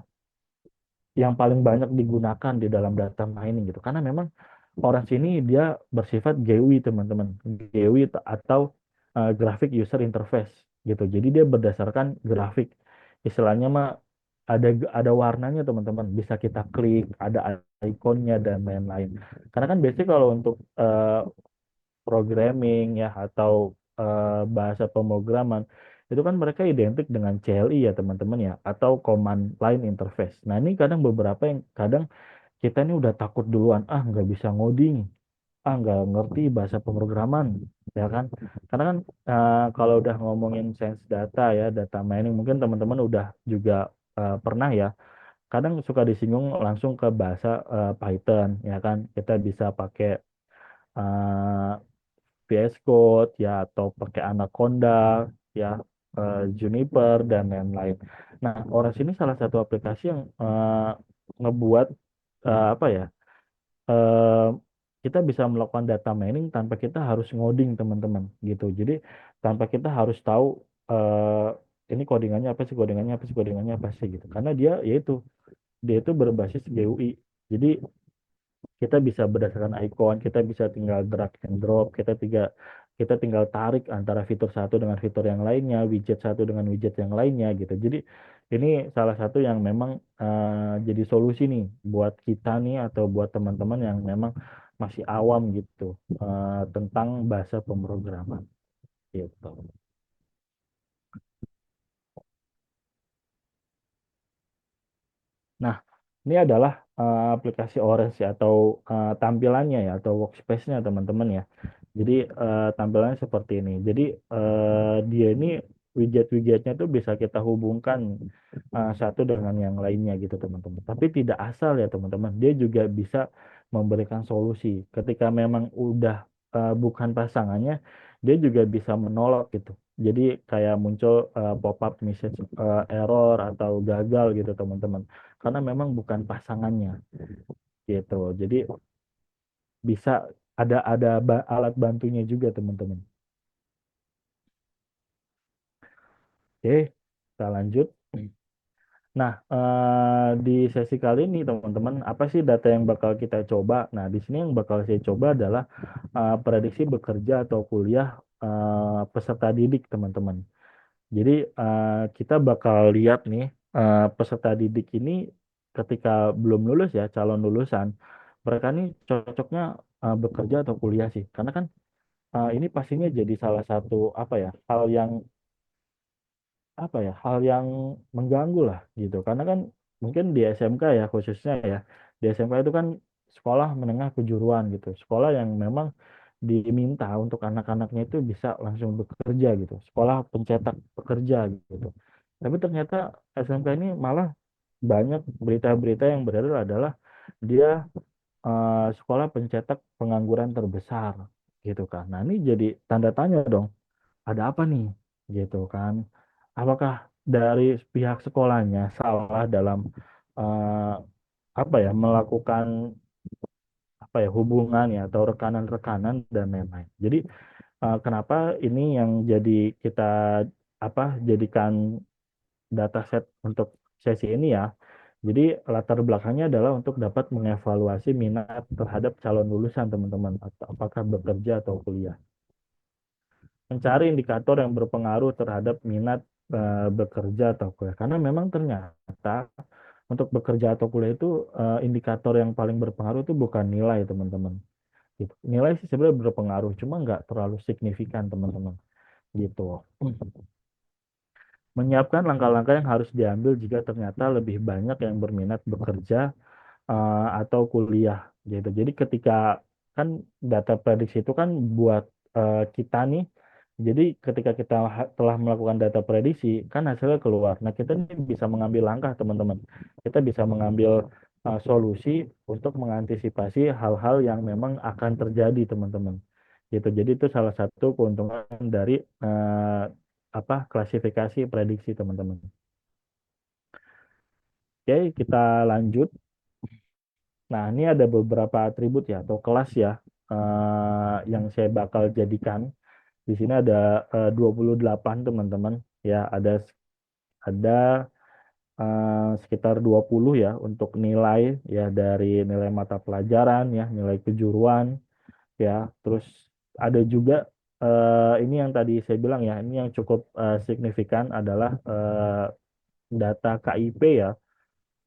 yang paling banyak digunakan di dalam data mining gitu? Karena memang Orange ini dia bersifat GUI teman-teman, GUI atau Graphic User Interface gitu. Jadi dia berdasarkan grafik. Istilahnya mah ada warnanya teman-teman, bisa kita klik, ada ikonnya dan lain-lain. Karena kan biasanya kalau untuk programming ya atau bahasa pemrograman itu kan mereka identik dengan CLI ya teman-teman ya, atau Command Line Interface. Nah ini kadang beberapa yang kadang kita ini udah takut duluan, nggak bisa ngoding, nggak ngerti bahasa pemrograman, ya kan? Karena kan kalau udah ngomongin science data ya, data mining, mungkin teman-teman udah juga pernah ya, kadang suka disinggung langsung ke bahasa Python, ya kan? Kita bisa pakai eh, VS Code ya, atau pakai Anaconda ya, Juniper dan lain-lain. Nah, Orange ini salah satu aplikasi yang ngebuat apa ya? eh, kita bisa melakukan data mining tanpa kita harus ngoding teman-teman gitu. Jadi tanpa kita harus tahu ini codingannya apa sih, codingannya apa sih, codingannya apa sih gitu. Karena dia itu berbasis GUI. Jadi kita bisa berdasarkan icon, kita bisa tinggal drag and drop, kita tinggal tarik antara fitur satu dengan fitur yang lainnya, widget satu dengan widget yang lainnya gitu. Jadi ini salah satu yang memang jadi solusi nih buat kita nih atau buat teman-teman yang memang masih awam gitu tentang bahasa pemrograman gitu. Nah, ini adalah aplikasi Orange ya, atau tampilannya ya, atau workspace-nya teman-teman ya. Jadi tampilannya seperti ini. Jadi dia ini widget-widgetnya tuh bisa kita hubungkan satu dengan yang lainnya gitu teman-teman. Tapi tidak asal ya teman-teman. Dia juga bisa memberikan solusi. Ketika memang udah bukan pasangannya, dia juga bisa menolak gitu. Jadi kayak muncul pop-up message error atau gagal gitu teman-teman. Karena memang bukan pasangannya gitu. Jadi bisa ada alat bantunya juga teman-teman. Oke, kita lanjut. Nah, di sesi kali ini teman-teman, apa sih data yang bakal kita coba? Nah, di sini yang bakal saya coba adalah prediksi bekerja atau kuliah peserta didik teman-teman. Jadi kita bakal lihat nih peserta didik ini ketika belum lulus ya, calon lulusan, mereka nih cocoknya bekerja atau kuliah sih. Karena kan ini pastinya jadi salah satu apa ya, hal yang mengganggu lah gitu. Karena kan mungkin di SMK ya khususnya ya, di SMK itu kan sekolah menengah kejuruan gitu, sekolah yang memang diminta untuk anak-anaknya itu bisa langsung bekerja gitu, sekolah pencetak pekerja gitu. Tapi ternyata SMK ini malah banyak berita-berita yang beredar adalah dia sekolah pencetak pengangguran terbesar gitu kan. Nah ini jadi tanda tanya dong, ada apa nih gitu kan? Apakah dari pihak sekolahnya salah dalam eh, apa ya, melakukan apa ya, hubungan ya atau rekanan-rekanan dan lain-lain. Jadi kenapa ini yang jadi kita jadikan dataset untuk sesi ini ya. Jadi latar belakangnya adalah untuk dapat mengevaluasi minat terhadap calon lulusan teman-teman, atau apakah bekerja atau kuliah. Mencari indikator yang berpengaruh terhadap minat bekerja atau kuliah. Karena memang ternyata untuk bekerja atau kuliah itu indikator yang paling berpengaruh itu bukan nilai teman-teman. Gitu. Nilai sih sebenarnya berpengaruh, cuma nggak terlalu signifikan teman-teman. Gitu. Menyiapkan langkah-langkah yang harus diambil jika ternyata lebih banyak yang berminat bekerja atau kuliah gitu. Jadi ketika kan data prediksi itu kan buat kita nih. Jadi ketika kita telah melakukan data prediksi kan hasilnya keluar. Nah, kita nih bisa mengambil langkah teman-teman. Kita bisa mengambil solusi untuk mengantisipasi hal-hal yang memang akan terjadi teman-teman. Gitu. Jadi itu salah satu keuntungan dari klasifikasi prediksi teman-teman. Oke, kita lanjut. Nah, ini ada beberapa atribut ya atau kelas ya yang saya bakal jadikan. Di sini ada 28 teman-teman ya, ada sekitar 20 ya untuk nilai ya, dari nilai mata pelajaran ya, nilai kejuruan ya. Terus ada juga ini yang tadi saya bilang ya, ini yang cukup signifikan adalah data KIP ya,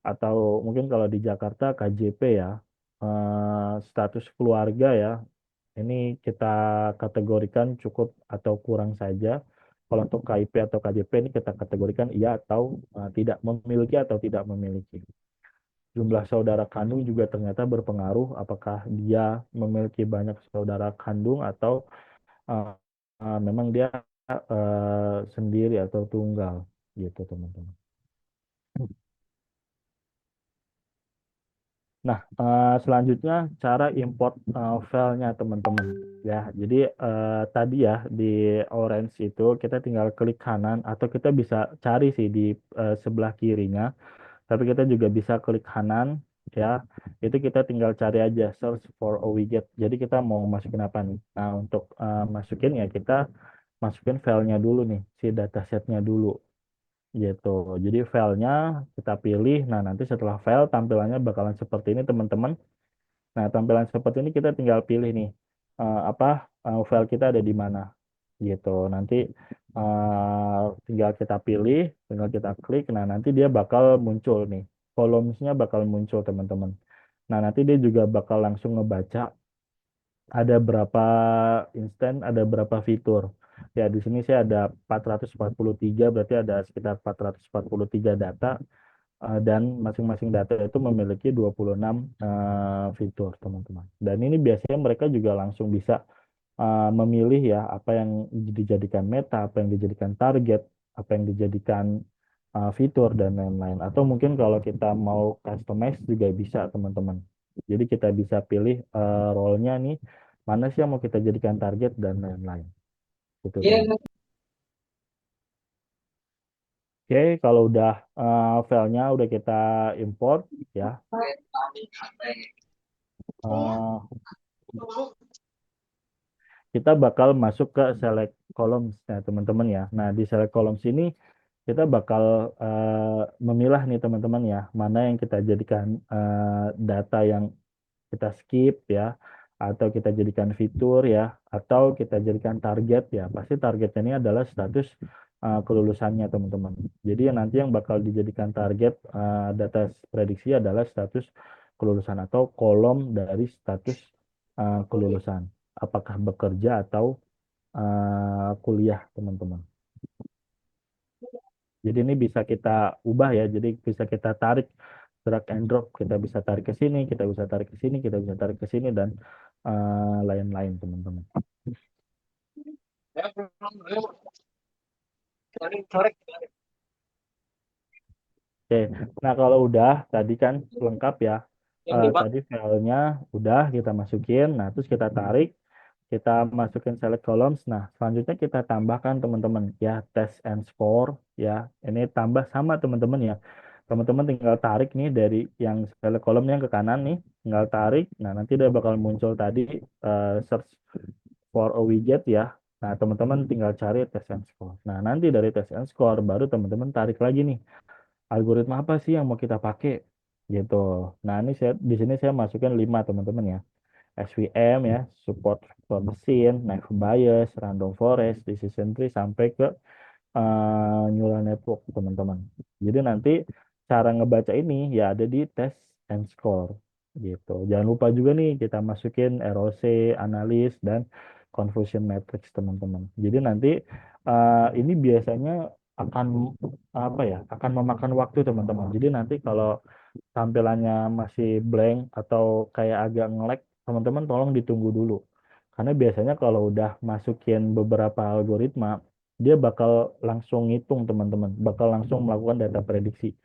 atau mungkin kalau di Jakarta KJP ya, status keluarga ya. Ini kita kategorikan cukup atau kurang saja. Kalau untuk KIP atau KJP ini kita kategorikan iya atau tidak, memiliki atau tidak memiliki. Jumlah saudara kandung juga ternyata berpengaruh, apakah dia memiliki banyak saudara kandung atau memang dia sendiri atau tunggal gitu teman-teman. Nah, selanjutnya cara import filenya teman-teman ya. Jadi tadi ya di orange itu kita tinggal klik kanan, atau kita bisa cari sih di sebelah kirinya. Tapi kita juga bisa klik kanan ya. Itu kita tinggal cari aja search for a widget. Jadi kita mau masukin apa nih? Nah, untuk masukin ya kita masukin filenya dulu nih, si datasetnya dulu gitu. Jadi filenya kita pilih. Nah, nanti setelah file tampilannya bakalan seperti ini teman-teman. Nah, tampilan seperti ini kita tinggal pilih nih file kita ada di mana gitu. Nanti tinggal kita pilih, tinggal kita klik. Nah, nanti dia bakal muncul nih. Columns-nya bakal muncul teman-teman. Nah, nanti dia juga bakal langsung ngebaca ada berapa instan, ada berapa fitur. Ya, di sini saya ada 443, berarti ada sekitar 443 data, dan masing-masing data itu memiliki 26 fitur, teman-teman. Dan ini biasanya mereka juga langsung bisa memilih ya apa yang dijadikan meta, apa yang dijadikan target, apa yang dijadikan fitur, dan lain-lain. Atau mungkin kalau kita mau customize juga bisa, teman-teman. Jadi kita bisa pilih role-nya nih, mana sih yang mau kita jadikan target dan lain-lain. Gitu, teman. Oke, kalau udah filenya udah kita import ya. Uh, kita bakal masuk ke select columns ya teman-teman ya. Nah, di select columns ini kita bakal memilah nih teman-teman ya, mana yang kita jadikan data yang kita skip ya, atau kita jadikan fitur ya, atau kita jadikan target ya. Pasti targetnya ini adalah status kelulusannya teman-teman. Jadi nanti yang bakal dijadikan target data prediksi adalah status kelulusan atau kolom dari status kelulusan. Apakah bekerja atau kuliah teman-teman. Jadi ini bisa kita ubah ya, jadi bisa kita tarik, drag and drop, kita bisa tarik ke sini, kita bisa tarik ke sini, kita bisa tarik ke sini, dan lain-lain teman-teman. Oke, nah kalau udah tadi kan lengkap ya, tadi filenya udah kita masukin, nah terus kita tarik, kita masukin select columns. Nah, selanjutnya kita tambahkan teman-teman ya test and score ya. Ini tambah sama teman-teman ya. Teman-teman tinggal tarik nih dari yang select column yang ke kanan nih, tinggal tarik. Nah, nanti dia bakal muncul tadi search for a widget ya. Nah, teman-teman tinggal cari test and score. Nah, nanti dari test and score baru teman-teman tarik lagi nih. Algoritma apa sih yang mau kita pakai gitu. Nah, ini di sini saya masukin 5 teman-teman ya. SVM ya, support vector machine, naive Bayes, random forest, decision tree, sampai ke neural network teman-teman. Jadi nanti cara ngebaca ini ya ada di test and score gitu. Jangan lupa juga nih kita masukin ROC, analis, dan confusion matrix teman-teman. Jadi nanti ini biasanya akan akan memakan waktu teman-teman. Jadi nanti kalau tampilannya masih blank atau kayak agak nge-lag, teman-teman tolong ditunggu dulu. Karena biasanya kalau udah masukin beberapa algoritma, dia bakal langsung ngitung teman-teman, bakal langsung melakukan data prediksi.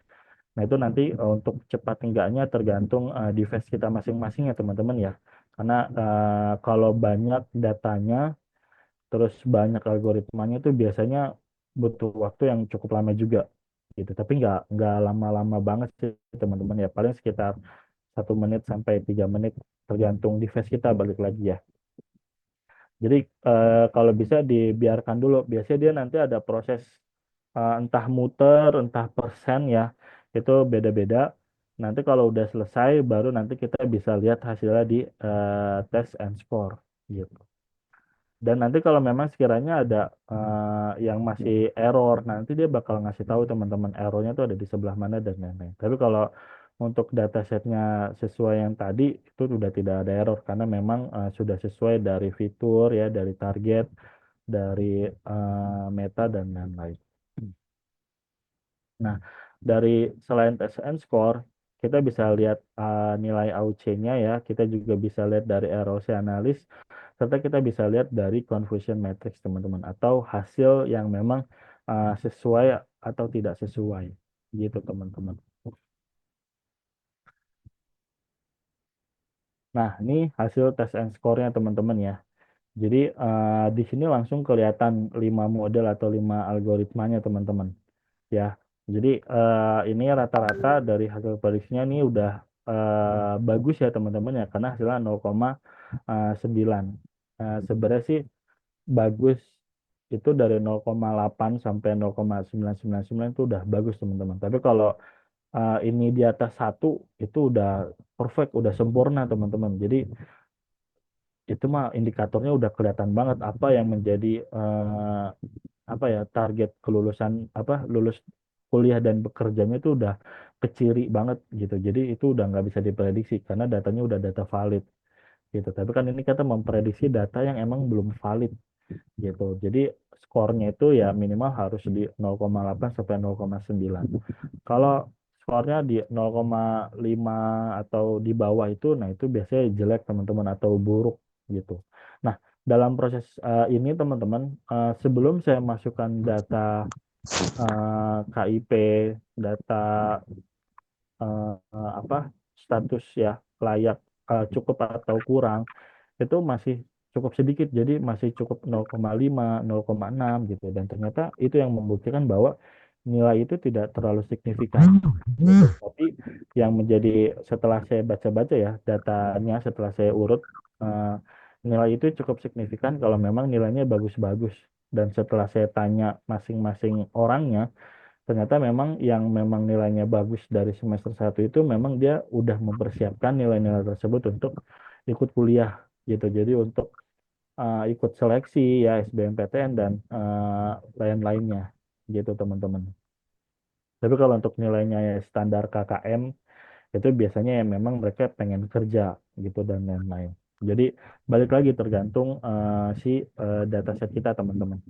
Nah, itu nanti untuk cepat enggaknya tergantung device kita masing-masing ya teman-teman ya. Karena kalau banyak datanya, terus banyak algoritmanya, itu biasanya butuh waktu yang cukup lama juga gitu. Tapi nggak lama-lama banget sih teman-teman ya. Paling sekitar 1 menit sampai 3 menit tergantung device kita, balik lagi ya. Jadi kalau bisa dibiarkan dulu. Biasanya dia nanti ada proses entah muter, entah persen ya. itu beda-beda. Nanti kalau udah selesai baru nanti kita bisa lihat hasilnya di test and score gitu. Dan nanti kalau memang sekiranya ada yang masih error, nanti dia bakal ngasih tahu teman-teman errornya tuh ada di sebelah mana dan lain-lain. Tapi kalau untuk datasetnya sesuai yang tadi itu sudah tidak ada error karena memang sudah sesuai dari fitur ya, dari target, dari meta dan lain-lain. Nah, dari selain test and score, kita bisa lihat nilai AUC-nya ya, kita juga bisa lihat dari ROC analis, serta kita bisa lihat dari confusion matrix teman-teman, atau hasil yang memang sesuai atau tidak sesuai, gitu teman-teman. Nah, ini hasil test and score-nya teman-teman ya. Jadi di sini langsung kelihatan 5 model atau 5 algoritmanya teman-teman. Ya, jadi ini rata-rata dari hasil prediksinya ini udah bagus ya teman-teman ya, karena hasilnya 0,9. Sebenarnya sih bagus itu dari 0,8 sampai 0,999 itu udah bagus teman-teman. Tapi kalau ini di atas 1 itu udah perfect, udah sempurna teman-teman. Jadi itu mah indikatornya udah kelihatan banget apa yang menjadi apa ya target kelulusan lulus kuliah dan bekerjanya itu udah keciri banget gitu. Jadi itu udah nggak bisa diprediksi karena datanya udah data valid gitu. Tapi kan ini kita memprediksi data yang emang belum valid gitu. Jadi skornya itu ya minimal harus di 0,8 sampai 0,9. Kalau skornya di 0,5 atau di bawah itu, nah itu biasanya jelek teman-teman atau buruk gitu. Nah, dalam proses ini teman-teman, sebelum saya masukkan data KIP, data status ya layak cukup atau kurang, itu masih cukup sedikit, jadi masih cukup 0,5, 0,6 gitu. Dan ternyata itu yang membuktikan bahwa nilai itu tidak terlalu signifikan. Gitu. Tapi yang menjadi setelah saya baca-baca ya datanya, setelah saya urut nilai itu cukup signifikan kalau memang nilainya bagus-bagus. Dan setelah saya tanya masing-masing orangnya, ternyata memang yang memang nilainya bagus dari semester 1 itu memang dia udah mempersiapkan nilai-nilai tersebut untuk ikut kuliah gitu. Jadi untuk ikut seleksi ya SBMPTN dan lain-lainnya gitu teman-teman. Tapi kalau untuk nilainya ya standar KKM itu biasanya ya memang mereka pengen kerja gitu dan lain-lain. Jadi balik lagi tergantung si dataset kita teman-teman.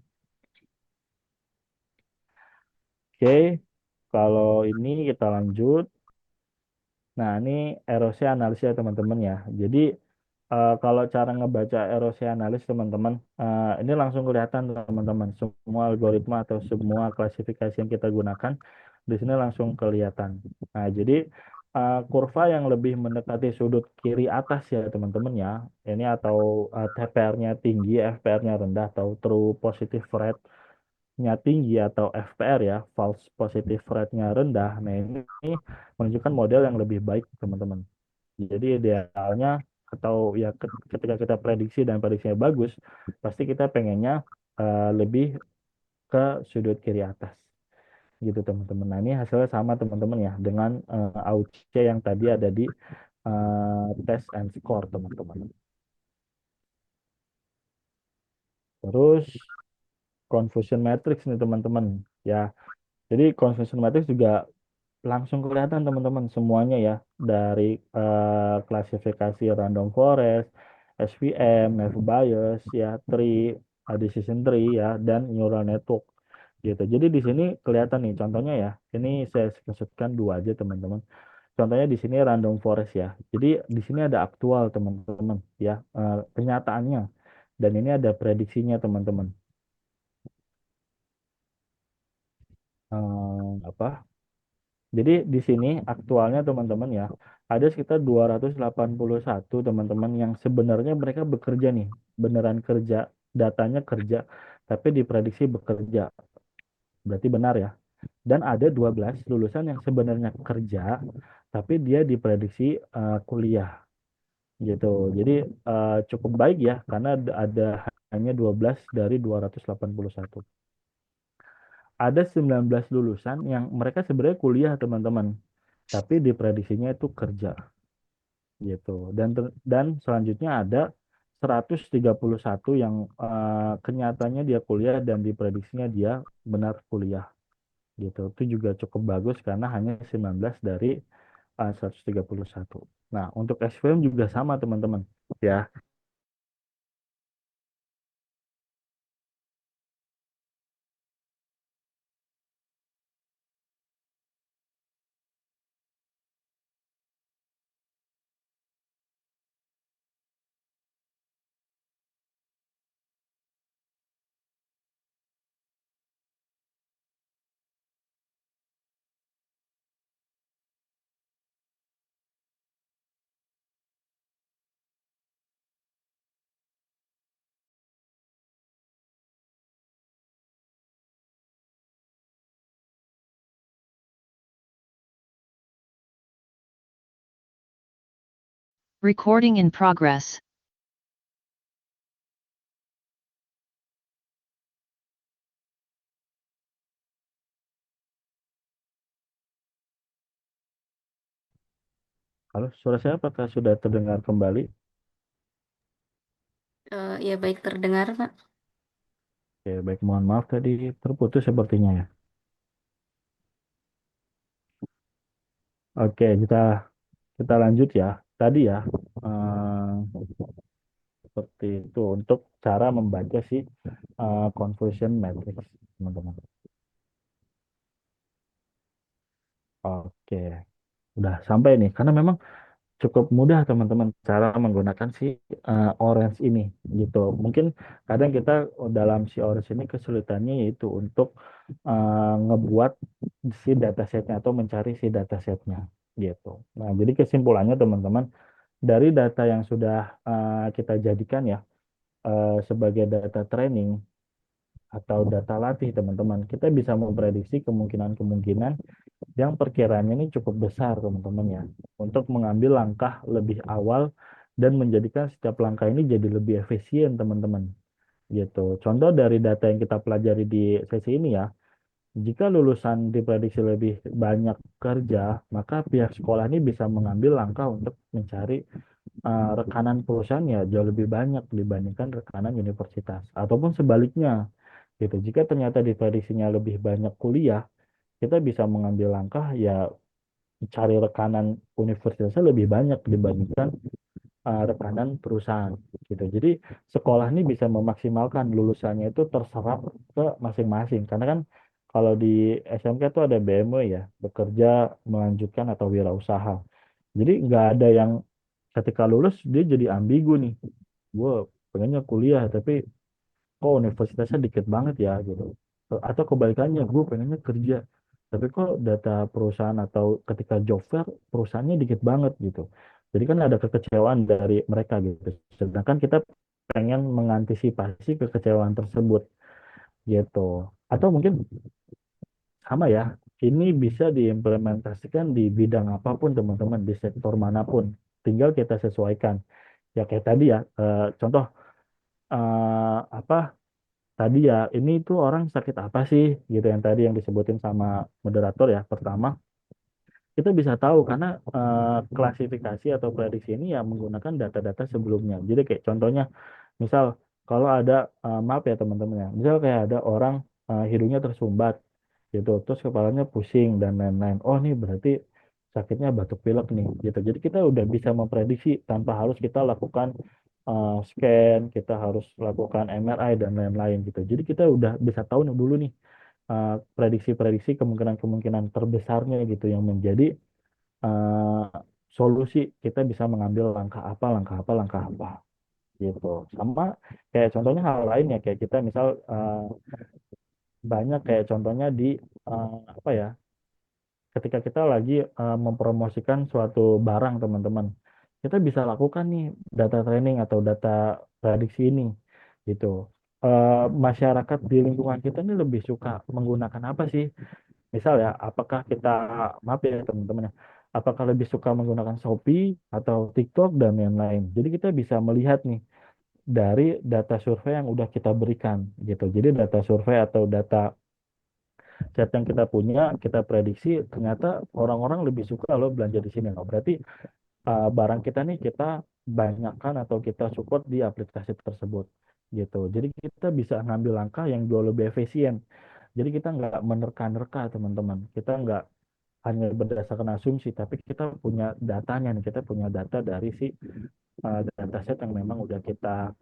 Oke, kalau ini kita lanjut. Nah, ini ROC analis ya teman-teman ya. Jadi kalau cara ngebaca ROC analis teman-teman, ini langsung kelihatan teman-teman. Semua algoritma atau semua klasifikasi yang kita gunakan di sini langsung kelihatan. Nah, jadi kurva yang lebih mendekati sudut kiri atas ya teman-teman ya. Ini atau TPR-nya tinggi, FPR-nya rendah atau true positive rate-nya tinggi atau FPR ya, false positive rate-nya rendah. Nah, ini menunjukkan model yang lebih baik teman-teman. Jadi idealnya atau ya ketika kita prediksi dan prediksinya bagus, pasti kita pengennya lebih ke sudut kiri atas gitu teman-teman. Nah ini hasilnya sama teman-teman ya dengan AUC yang tadi ada di test and score teman-teman. Terus confusion matrix nih teman-teman ya. Jadi confusion matrix juga langsung kelihatan teman-teman semuanya ya dari klasifikasi random forest, SVM, naive Bayes ya, tree, decision tree ya dan neural network gitu. Jadi di sini kelihatan nih contohnya ya. Ini saya screenshotkan 2 aja teman-teman. Contohnya di sini random forest ya. Jadi di sini ada aktual teman-teman ya, kenyataannya dan ini ada prediksinya teman-teman. Apa? Jadi di sini aktualnya teman-teman ya, ada sekitar 281 teman-teman yang sebenarnya mereka bekerja nih, beneran kerja, datanya kerja, tapi diprediksi bekerja. Berarti benar ya. Dan ada 12 lulusan yang sebenarnya kerja, tapi dia diprediksi kuliah gitu. Jadi cukup baik ya, karena ada hanya 12 dari 281. ada 19 lulusan yang mereka sebenarnya kuliah teman-teman, tapi diprediksinya itu kerja gitu. Dan selanjutnya ada 131 yang kenyataannya dia kuliah dan diprediksinya dia benar kuliah gitu. Itu juga cukup bagus karena hanya 19 dari 131. Nah, untuk SVM juga sama teman-teman ya. Recording in progress. Halo, suara saya apakah sudah terdengar kembali? Ya baik terdengar, Pak. Oke, baik, mohon maaf tadi terputus sepertinya ya. Oke, kita lanjut ya. Tadi ya, seperti itu untuk cara membaca si conversion matrix, teman-teman. Oke, udah sampai nih. Karena memang cukup mudah teman-teman cara menggunakan si orange ini gitu. Mungkin kadang kita dalam si orange ini kesulitannya yaitu untuk ngebuat si datasetnya atau mencari si datasetnya gitu. Nah, jadi kesimpulannya teman-teman dari data yang sudah kita jadikan ya sebagai data training atau data latih teman-teman, kita bisa memprediksi kemungkinan-kemungkinan yang perkiraannya ini cukup besar teman-teman ya, untuk mengambil langkah lebih awal dan menjadikan setiap langkah ini jadi lebih efisien teman-teman gitu. Contoh dari data yang kita pelajari di sesi ini ya, jika lulusan diprediksi lebih banyak kerja, maka pihak sekolah ini bisa mengambil langkah untuk mencari rekanan perusahaan ya jauh lebih banyak dibandingkan rekanan universitas. Ataupun sebaliknya gitu. Jika ternyata diprediksinya lebih banyak kuliah, kita bisa mengambil langkah ya cari rekanan universitasnya lebih banyak dibandingkan rekanan perusahaan gitu. Jadi sekolah ini bisa memaksimalkan lulusannya itu terserap ke masing-masing. Karena kan kalau di SMK itu ada BMW ya, bekerja melanjutkan atau wirausaha. Jadi nggak ada yang ketika lulus dia jadi ambigu nih. Gue pengennya kuliah tapi kok universitasnya dikit banget ya gitu. Atau kebalikannya, gue pengennya kerja tapi kok data perusahaan atau ketika job fair perusahaannya dikit banget gitu. Jadi kan ada kekecewaan dari mereka gitu, sedangkan kita pengen mengantisipasi kekecewaan tersebut gitu. Atau mungkin sama ya, ini bisa diimplementasikan di bidang apapun teman-teman, di sektor manapun, tinggal kita sesuaikan ya. Kayak tadi ya, contoh apa tadi ya, ini tuh orang sakit apa sih gitu, yang tadi yang disebutin sama moderator ya. Pertama, kita bisa tahu karena klasifikasi atau prediksi ini ya menggunakan data-data sebelumnya. Jadi kayak contohnya, misal kalau ada maaf ya teman-teman ya, misal kayak ada orang hidungnya tersumbat gitu, terus kepalanya pusing dan lain-lain. Oh, nih berarti sakitnya batuk pilek nih gitu. Jadi kita udah bisa memprediksi tanpa harus kita lakukan scan, kita harus lakukan MRI dan lain-lain gitu. Jadi kita udah bisa tahu nih dulu nih prediksi-prediksi kemungkinan-kemungkinan terbesarnya gitu yang menjadi eh, solusi kita bisa mengambil langkah apa, langkah apa, langkah apa gitu. Sama kayak contohnya hal lain ya, kayak kita misal banyak kayak contohnya di apa ya, ketika kita lagi mempromosikan suatu barang teman-teman, kita bisa lakukan nih data training atau data prediksi ini gitu. Masyarakat di lingkungan kita ini lebih suka menggunakan apa sih? Misal ya, apakah kita, maaf ya teman-teman ya, apakah lebih suka menggunakan Shopee atau TikTok dan lain-lain. Jadi kita bisa melihat nih dari data survei yang udah kita berikan gitu. Jadi data survei atau data set yang kita punya, kita prediksi ternyata orang-orang lebih suka loh belanja di sini loh. Berarti barang kita nih kita banyakkan atau kita support di aplikasi tersebut gitu. Jadi kita bisa ngambil langkah yang jauh lebih efisien. Jadi kita nggak menerka-nerka teman-teman. Kita nggak hanya berdasarkan asumsi, tapi kita punya datanya nih. Kita punya data dari si dataset yang memang udah kita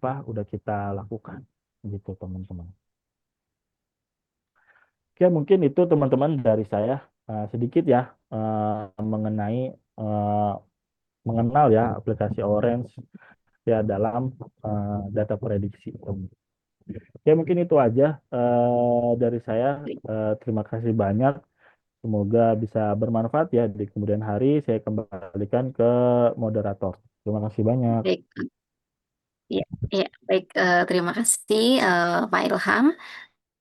udah kita lakukan gitu teman-teman. Oke, mungkin itu teman-teman dari saya sedikit ya mengenai mengenal ya aplikasi Orange ya dalam data prediksi. Oke, mungkin itu aja dari saya. Terima kasih banyak. Semoga bisa bermanfaat ya di kemudian hari. Saya kembalikan ke moderator. Terima kasih banyak. Baik, ya, ya, baik. Terima kasih Pak Ilham.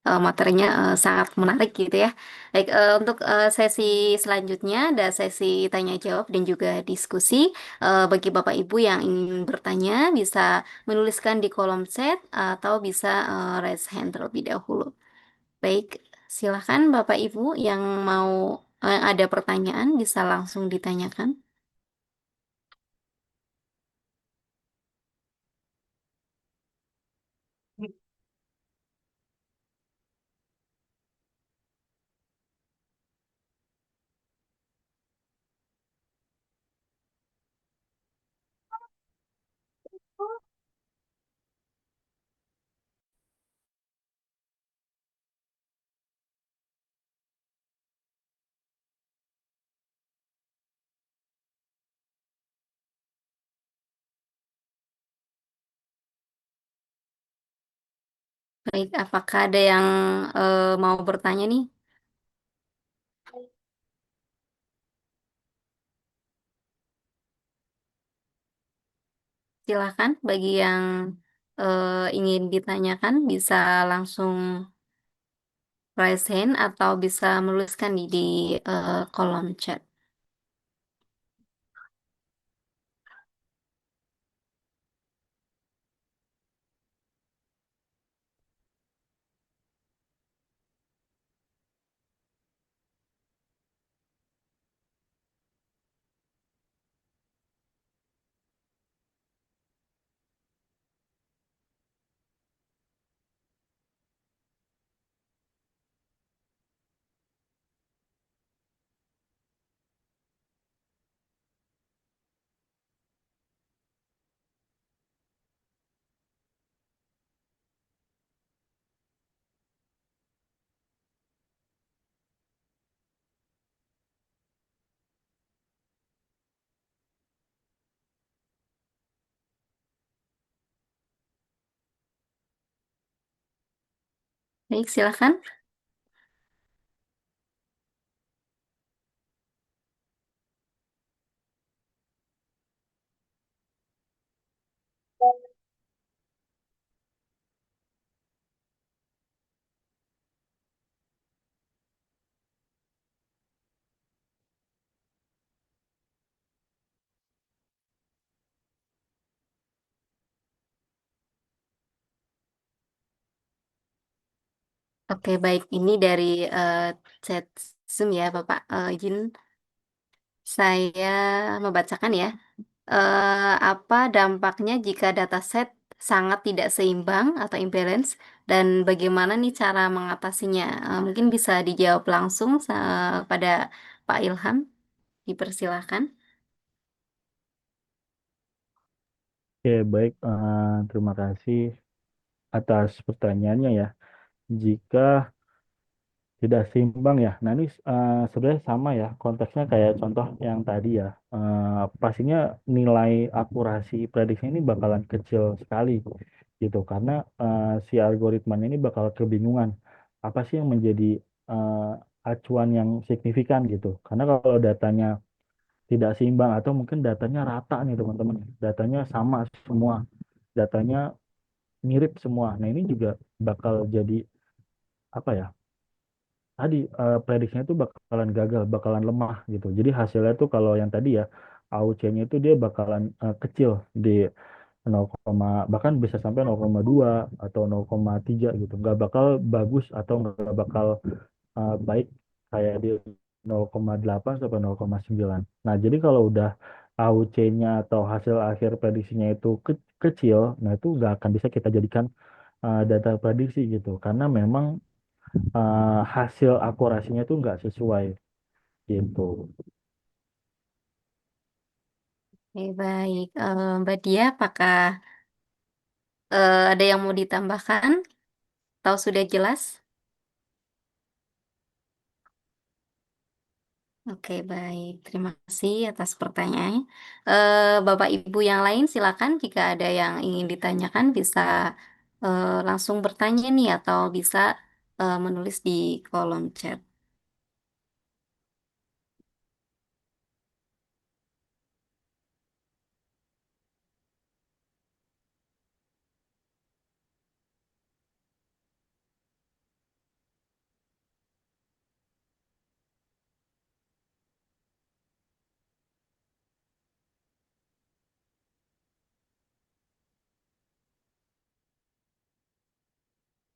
Materinya sangat menarik gitu ya. Baik, untuk sesi selanjutnya ada sesi tanya jawab dan juga diskusi. Bagi Bapak Ibu yang ingin bertanya bisa menuliskan di kolom chat atau bisa raise hand terlebih dahulu. Baik, silakan Bapak Ibu yang mau ada pertanyaan bisa langsung ditanyakan. Baik, apakah ada yang mau bertanya nih? Silakan bagi yang ingin ditanyakan bisa langsung raise hand atau bisa menuliskan di kolom chat. Baik, silakan. Oke, baik. Ini dari chat Zoom ya, Bapak. Izin saya membacakan ya. Apa dampaknya jika dataset sangat tidak seimbang atau imbalance dan bagaimana nih cara mengatasinya? Mungkin bisa dijawab langsung pada Pak Ilham. Dipersilahkan. Oke, baik. Terima kasih atas pertanyaannya ya. Jika tidak seimbang ya. Nah ini sebenarnya sama ya konteksnya kayak contoh yang tadi ya. Pastinya nilai akurasi prediksi ini bakalan kecil sekali gitu karena si algoritmanya ini bakal kebingungan apa sih yang menjadi acuan yang signifikan gitu. Karena kalau datanya tidak seimbang atau mungkin datanya rata nih teman-teman, datanya sama semua, datanya mirip semua. Nah ini juga bakal jadi apa ya? Tadi prediksinya itu bakalan gagal, bakalan lemah gitu. Jadi hasilnya tuh kalau yang tadi ya AUC-nya itu dia bakalan kecil di bahkan bisa sampai 0,2 atau 0,3 gitu. Nggak bakal bagus atau nggak bakal baik kayak di 0,8 sampai 0,9. Nah, jadi kalau udah AUC-nya atau hasil akhir prediksinya itu kecil, nah itu nggak akan bisa kita jadikan data prediksi gitu. Karena memang hasil akurasinya itu nggak sesuai gitu. Oke, baik. Mbak Dia, apakah ada yang mau ditambahkan? Atau sudah jelas? Oke, baik. Terima kasih atas pertanyaannya. Bapak Ibu yang lain silakan jika ada yang ingin ditanyakan bisa langsung bertanya nih atau bisa menulis di kolom chat.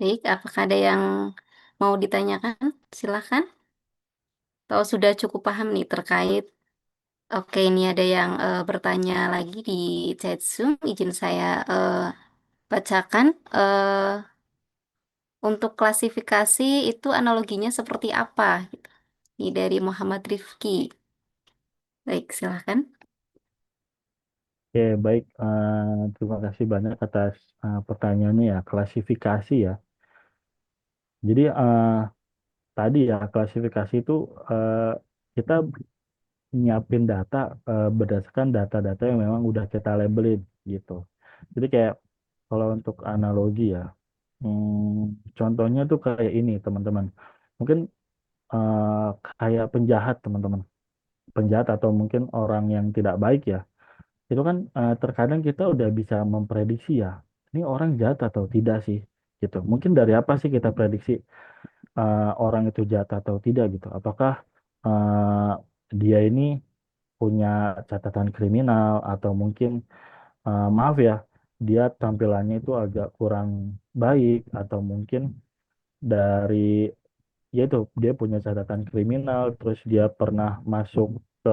Baik, apakah ada yang mau ditanyakan? Silakan. Atau sudah cukup paham nih terkait. Oke, ini ada yang bertanya lagi di chat Zoom. Izin saya bacakan. Untuk klasifikasi itu analoginya seperti apa? Gitu. Ini dari Muhammad Rifki. Baik, silahkan. Oke, baik. Terima kasih banyak atas pertanyaannya ya. Klasifikasi ya. Jadi tadi ya klasifikasi itu kita nyiapin data berdasarkan data-data yang memang udah kita labelin gitu. Jadi kayak kalau untuk analogi ya, contohnya tuh kayak ini teman-teman. Mungkin eh, kayak penjahat teman-teman. Penjahat atau mungkin orang yang tidak baik ya. Itu kan terkadang kita udah bisa memprediksi ya. Ini orang jahat atau tidak sih gitu. Mungkin dari apa sih kita prediksi orang itu jahat atau tidak gitu. Apakah eh, dia ini punya catatan kriminal atau mungkin maaf ya dia tampilannya itu agak kurang baik atau mungkin dari ya itu dia punya catatan kriminal terus dia pernah masuk ke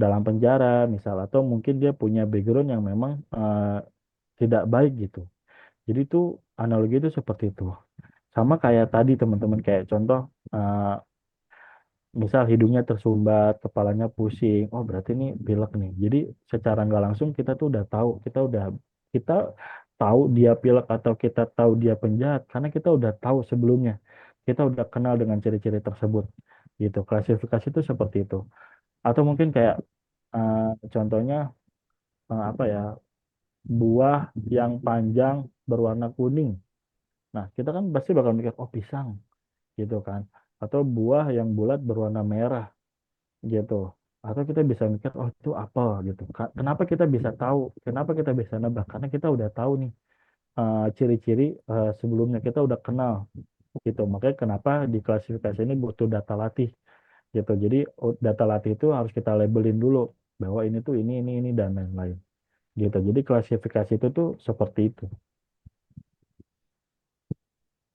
dalam penjara misal atau mungkin dia punya background yang memang tidak baik gitu. Jadi itu analogi itu seperti itu. Sama kayak tadi teman-teman kayak contoh eh, misal hidungnya tersumbat, kepalanya pusing, oh berarti ini pilek nih. Jadi secara nggak langsung kita tuh udah tahu, kita tahu dia pilek atau kita tahu dia penjahat karena kita udah tahu sebelumnya. Kita udah kenal dengan ciri-ciri tersebut. Gitu. Klasifikasi itu seperti itu. Atau mungkin kayak eh, contohnya apa ya? Buah yang panjang berwarna kuning. Nah, kita kan pasti bakal mikir, oh pisang, gitu kan. Atau buah yang bulat berwarna merah gitu. Atau kita bisa mikir, oh itu apel gitu. Kenapa kita bisa tahu? Kenapa kita bisa nebak? Karena kita udah tahu nih ciri-ciri sebelumnya kita udah kenal gitu. Makanya kenapa di klasifikasi ini butuh data latih gitu. Jadi data latih itu harus kita labelin dulu bahwa ini tuh ini dan lain-lain gitu. Jadi klasifikasi itu tuh seperti itu.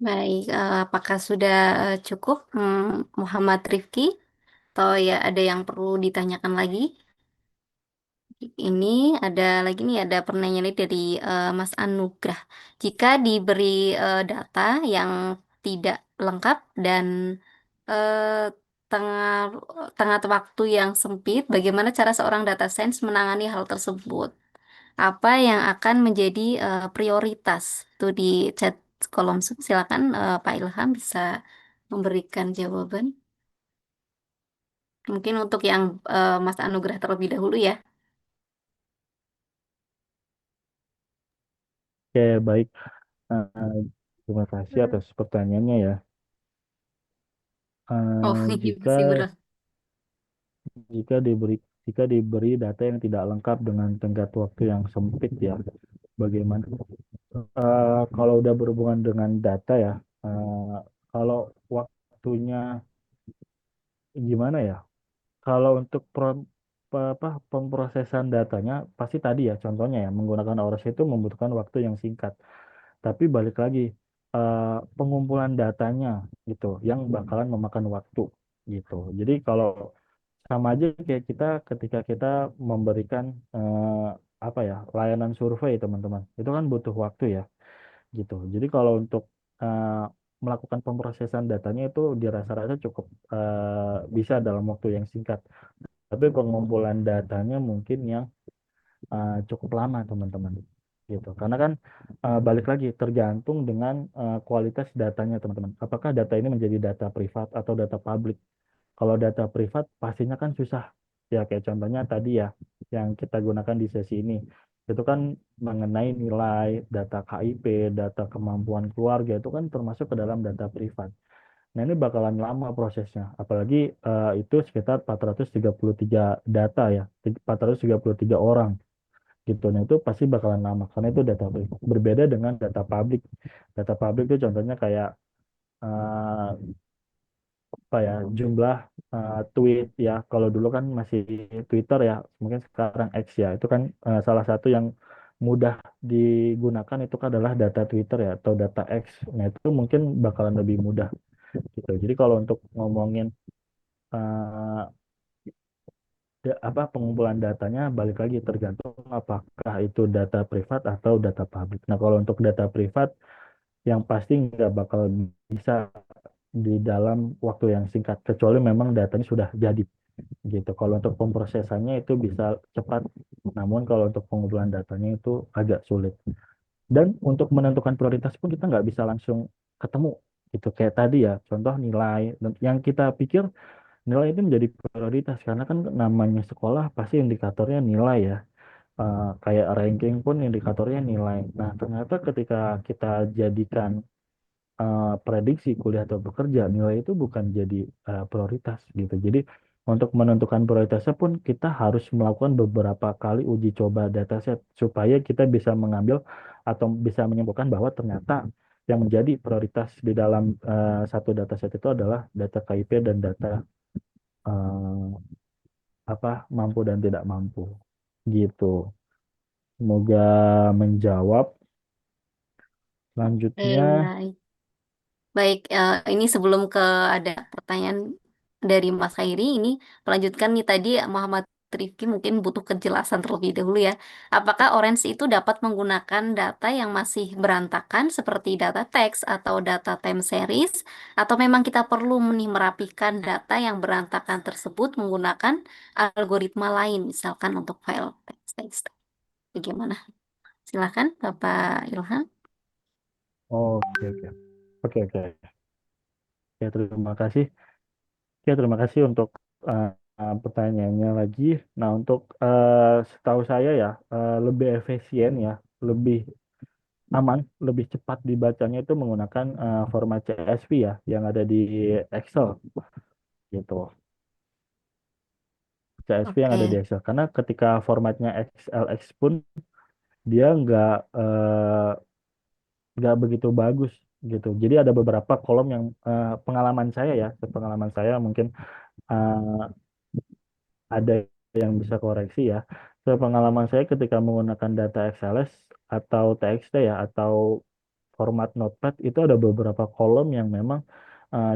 Baik, apakah sudah cukup Muhammad Rifki? Atau ya ada yang perlu ditanyakan lagi? Ini ada lagi nih ada pertanyaan dari Mas Anugrah. Jika diberi data yang tidak lengkap dan eh, tengah tengah waktu yang sempit, bagaimana cara seorang data science menangani hal tersebut? Apa yang akan menjadi prioritas? Itu di chat kolom Zoom. Silakan Pak Ilham bisa memberikan jawaban. Mungkin untuk yang Mas Anugrah terlebih dahulu ya. Oke, baik. Eh, Terima kasih atas pertanyaannya ya. Oh, ini Jika masih berat. jika diberi jika diberi data yang tidak lengkap dengan tenggat waktu yang sempit ya, bagaimana? Kalau udah berhubungan dengan data ya, kalau waktunya gimana ya? Kalau untuk pemrosesan datanya pasti tadi ya contohnya ya menggunakan ORS itu membutuhkan waktu yang singkat. Tapi balik lagi pengumpulan datanya gitu yang bakalan memakan waktu gitu. Jadi kalau sama aja kayak kita ketika kita memberikan apa ya layanan survei teman-teman itu kan butuh waktu ya gitu. Jadi kalau untuk eh, melakukan pemrosesan datanya itu dirasa-rasa cukup bisa dalam waktu yang singkat. Tapi pengumpulan datanya mungkin yang cukup lama teman-teman gitu. Karena kan balik lagi tergantung dengan kualitas datanya teman-teman. Apakah data ini menjadi data privat atau data publik? Kalau data privat pastinya kan susah. Ya kayak contohnya tadi ya yang kita gunakan di sesi ini. Itu kan mengenai nilai, data KIP, data kemampuan keluarga itu kan termasuk ke dalam data privat. Nah, ini bakalan lama prosesnya. Apalagi itu sekitar 433 data ya, 433 orang gitu. Nah, itu pasti bakalan lama karena itu data privat. Berbeda dengan data publik. Data publik itu contohnya kayak eh, apa ya jumlah tweet ya kalau dulu kan masih Twitter ya mungkin sekarang X ya itu kan salah satu yang mudah digunakan itu adalah data Twitter ya atau data X nah itu mungkin bakalan lebih mudah gitu jadi kalau untuk ngomongin eh, apa pengumpulan datanya balik lagi tergantung apakah itu data privat atau data publik nah kalau untuk data privat yang pasti nggak bakal bisa di dalam waktu yang singkat kecuali memang datanya sudah jadi gitu. Kalau untuk pemrosesannya itu bisa cepat, namun kalau untuk pengumpulan datanya itu agak sulit. Dan untuk menentukan prioritas pun kita nggak bisa langsung ketemu gitu kayak tadi ya contoh nilai dan yang kita pikir nilai itu menjadi prioritas karena kan namanya sekolah pasti indikatornya nilai ya. Kayak ranking pun indikatornya nilai. Nah, ternyata ketika kita jadikan prediksi kuliah atau bekerja, nilai itu bukan jadi prioritas gitu. Jadi untuk menentukan prioritasnya pun kita harus melakukan beberapa kali uji coba dataset supaya kita bisa mengambil atau bisa menyimpulkan bahwa ternyata yang menjadi prioritas di dalam satu dataset itu adalah data KIP dan data eh, apa mampu dan tidak mampu gitu. Semoga menjawab. Selanjutnya, Baik. Baik, ini sebelum ke ada pertanyaan dari Mas Khairi, ini melanjutkan nih tadi Muhammad Rifki mungkin butuh kejelasan terlebih dahulu ya. Apakah Orange itu dapat menggunakan data yang masih berantakan seperti data teks atau data time series, atau memang kita perlu merapikan data yang berantakan tersebut menggunakan algoritma lain, misalkan untuk file teks. Bagaimana? Silakan, Bapak Ilham. oke oke oke oke. Ya, terima kasih. Ya, terima kasih untuk uh, pertanyaannya lagi. Nah, untuk setahu saya ya, lebih efisien ya, lebih aman, lebih cepat dibacanya itu menggunakan format CSV ya, yang ada di Excel gitu. CSV yang ada di Oke. Excel. Karena ketika formatnya XLX pun dia nggak begitu bagus gitu. Jadi ada beberapa kolom yang pengalaman saya ya, pengalaman saya mungkin eh, ada yang bisa koreksi ya. Sepengalaman saya ketika menggunakan data XLS atau TXT ya atau format Notepad itu ada beberapa kolom yang memang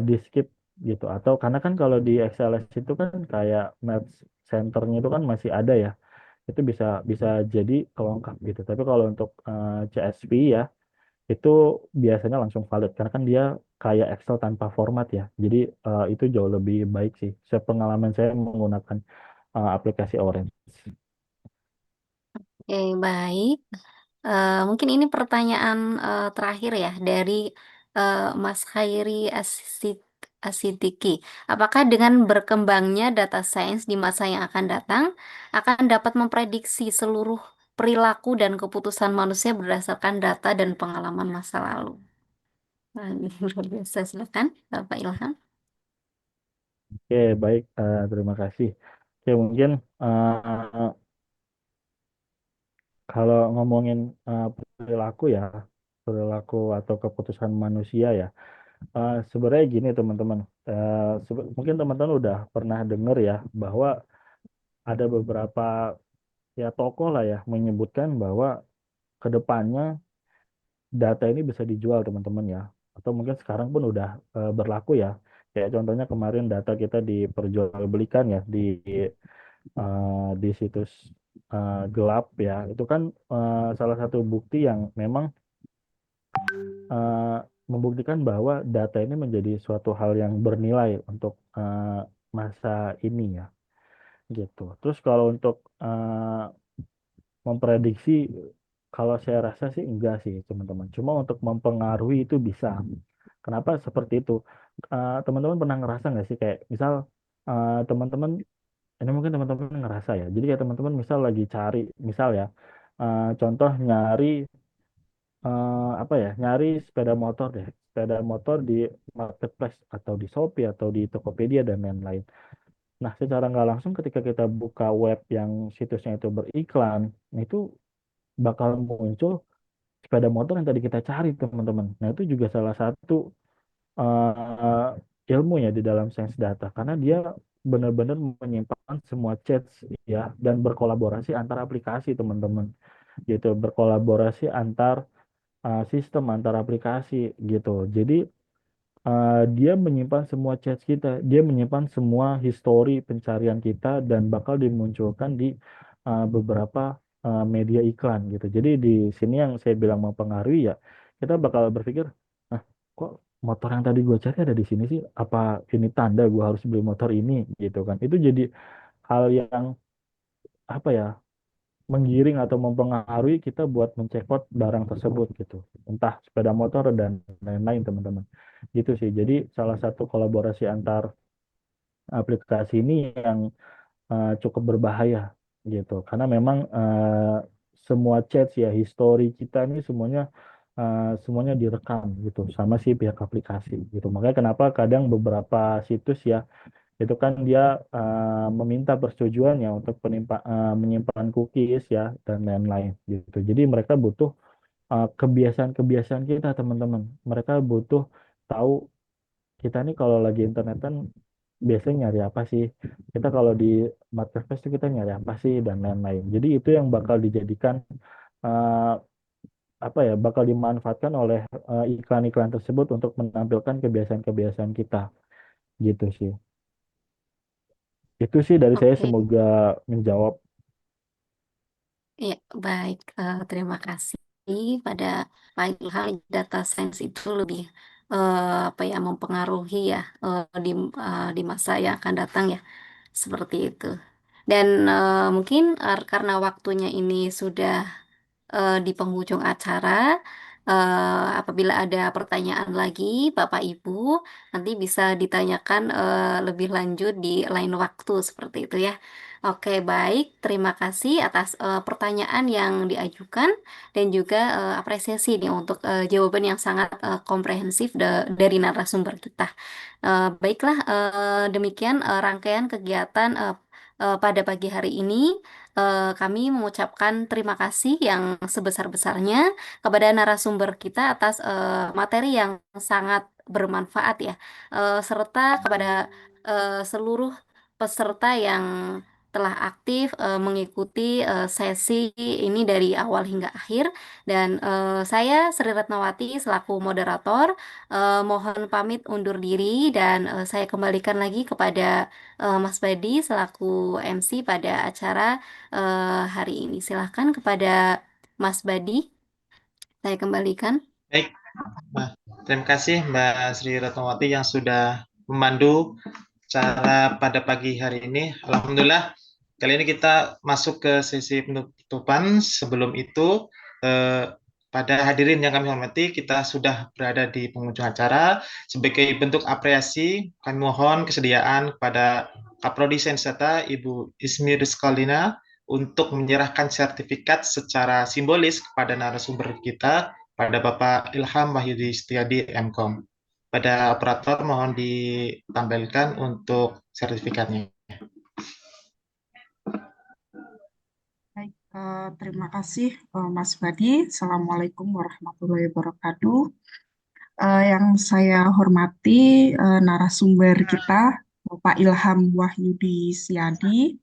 di skip gitu. Atau karena kan kalau di XLS itu kan kayak match centernya itu kan masih ada ya. Itu bisa bisa jadi kelengkap gitu. Tapi kalau untuk CSV ya itu biasanya langsung valid karena kan dia kayak Excel tanpa format ya. Jadi itu jauh lebih baik sih. Sepengalaman saya menggunakan aplikasi Orange. Oke, baik. Mungkin ini pertanyaan terakhir ya dari Mas Khairi Asidiki. Apakah dengan berkembangnya data science di masa yang akan datang akan dapat memprediksi seluruh perilaku dan keputusan manusia berdasarkan data dan pengalaman masa lalu? Nah, ini luar biasa. Silakan, Bapak Ilham. Oke, baik. Terima kasih. Oke, mungkin eh, kalau ngomongin perilaku ya, perilaku atau keputusan manusia ya, sebenarnya gini teman-teman. Mungkin teman-teman udah pernah dengar ya bahwa ada beberapa ya tokoh lah ya menyebutkan bahwa kedepannya data ini bisa dijual teman-teman ya, atau mungkin sekarang pun udah berlaku ya. Kayak contohnya kemarin data kita diperjualbelikan ya di situs gelap ya. Itu kan salah satu bukti yang memang eh, membuktikan bahwa data ini menjadi suatu hal yang bernilai untuk masa ini ya, gitu. Terus kalau untuk memprediksi, kalau saya rasa sih enggak sih teman-teman. Cuma untuk mempengaruhi itu bisa. Kenapa seperti itu? Teman-teman pernah ngerasa nggak sih kayak misal teman-teman, ini mungkin teman-teman ngerasa ya. Jadi kayak teman-teman misal lagi cari, misal ya, contoh nyari apa ya, nyari sepeda motor deh, sepeda motor di marketplace atau di Shopee atau di Tokopedia dan lain-lain. Nah, secara nggak langsung ketika kita buka web yang situsnya itu beriklan, nah itu bakal muncul sepeda motor yang tadi kita cari, teman-teman. Nah, itu juga salah satu ilmu ya di dalam sains data, karena dia benar-benar menyimpan semua chats ya dan berkolaborasi antar aplikasi, teman-teman. Gitu, berkolaborasi antar sistem, antar aplikasi gitu. Jadi dia menyimpan semua chat kita, dia menyimpan semua histori pencarian kita dan bakal dimunculkan di beberapa media iklan gitu. Jadi di sini yang saya bilang mempengaruhi ya, kita bakal berpikir, nah kok motor yang tadi gue cari ada di sini sih? Apa ini tanda gue harus beli motor ini gitu kan? Itu jadi hal yang apa ya, menggiring atau mempengaruhi kita buat mencekot barang tersebut gitu. Entah sepeda motor dan lain-lain, teman-teman. Gitu sih. Jadi salah satu kolaborasi antar aplikasi ini yang cukup berbahaya gitu. Karena memang semua chat ya, history kita ini semuanya direkam gitu sama si pihak aplikasi gitu. Makanya kenapa kadang beberapa situs ya itu kan dia meminta persetujuan ya untuk menyimpan cookies ya dan lain-lain gitu. Jadi mereka butuh kebiasaan-kebiasaan kita, teman-teman. Mereka butuh tahu kita nih kalau lagi internetan biasanya nyari apa sih? Kita kalau di marketplace itu kita nyari apa sih dan lain-lain. Jadi itu yang bakal dijadikan eh, apa ya? Bakal dimanfaatkan oleh iklan-iklan tersebut untuk menampilkan kebiasaan-kebiasaan kita gitu sih. Itu sih dari saya, Oke, semoga menjawab. ya baik. Terima kasih pada Pak Ilham. Data science itu lebih apa ya mempengaruhi ya di masa yang akan datang ya seperti itu. Dan mungkin karena waktunya ini sudah di penghujung acara. Apabila ada pertanyaan lagi, Bapak Ibu, nanti bisa ditanyakan lebih lanjut di lain waktu seperti itu ya. Oke, baik. Terima kasih atas pertanyaan yang diajukan dan juga apresiasi nih untuk jawaban yang sangat komprehensif dari narasumber kita. Baiklah, demikian rangkaian kegiatan pada pagi hari ini. Kami mengucapkan terima kasih yang sebesar-besarnya kepada narasumber kita atas materi yang sangat bermanfaat ya, serta kepada seluruh peserta yang telah aktif mengikuti sesi ini dari awal hingga akhir. Dan saya Sri Retnawati selaku moderator mohon pamit undur diri dan saya kembalikan lagi kepada Mas Badi selaku MC pada acara hari ini. Silahkan kepada Mas Badi, saya kembalikan. Baik, nah, terima kasih Mbak Sri Ratnawati yang sudah memandu cara pada pagi hari ini. Alhamdulillah, kali ini kita masuk ke sesi penutupan. Sebelum itu, pada hadirin yang kami hormati, kita sudah berada di penghujung acara. Sebagai bentuk apresiasi, kami mohon kesediaan kepada Kaprodi Sains Data, Ibu Ismi Rizkalina, untuk menyerahkan sertifikat secara simbolis kepada narasumber kita, pada Bapak Ilham Wahyudi Setiadi MKOM. Pada operator mohon ditampilkan untuk sertifikatnya. Baik, terima kasih Mas Badi. Assalamualaikum warahmatullahi wabarakatuh. Yang saya hormati narasumber kita, Bapak Ilham Wahyudi Setiadi,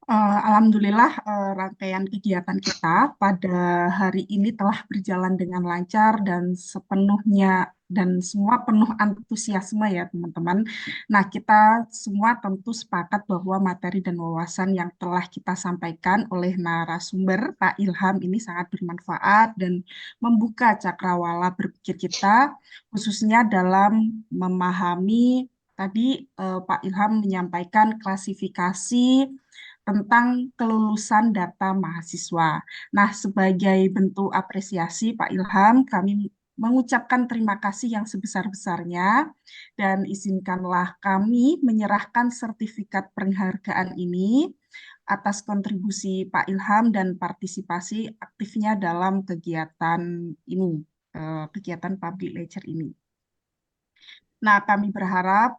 Alhamdulillah, rangkaian kegiatan kita pada hari ini telah berjalan dengan lancar dan sepenuhnya dan semua penuh antusiasme ya teman-teman. Nah, kita semua tentu sepakat bahwa materi dan wawasan yang telah kita sampaikan oleh narasumber Pak Ilham ini sangat bermanfaat dan membuka cakrawala berpikir kita, khususnya dalam memahami tadi Pak Ilham menyampaikan klasifikasi tentang kelulusan data mahasiswa. Nah, sebagai bentuk apresiasi Pak Ilham, kami mengucapkan terima kasih yang sebesar-besarnya dan izinkanlah kami menyerahkan sertifikat penghargaan ini atas kontribusi Pak Ilham dan partisipasi aktifnya dalam kegiatan ini, kegiatan public lecture ini. Nah, kami berharap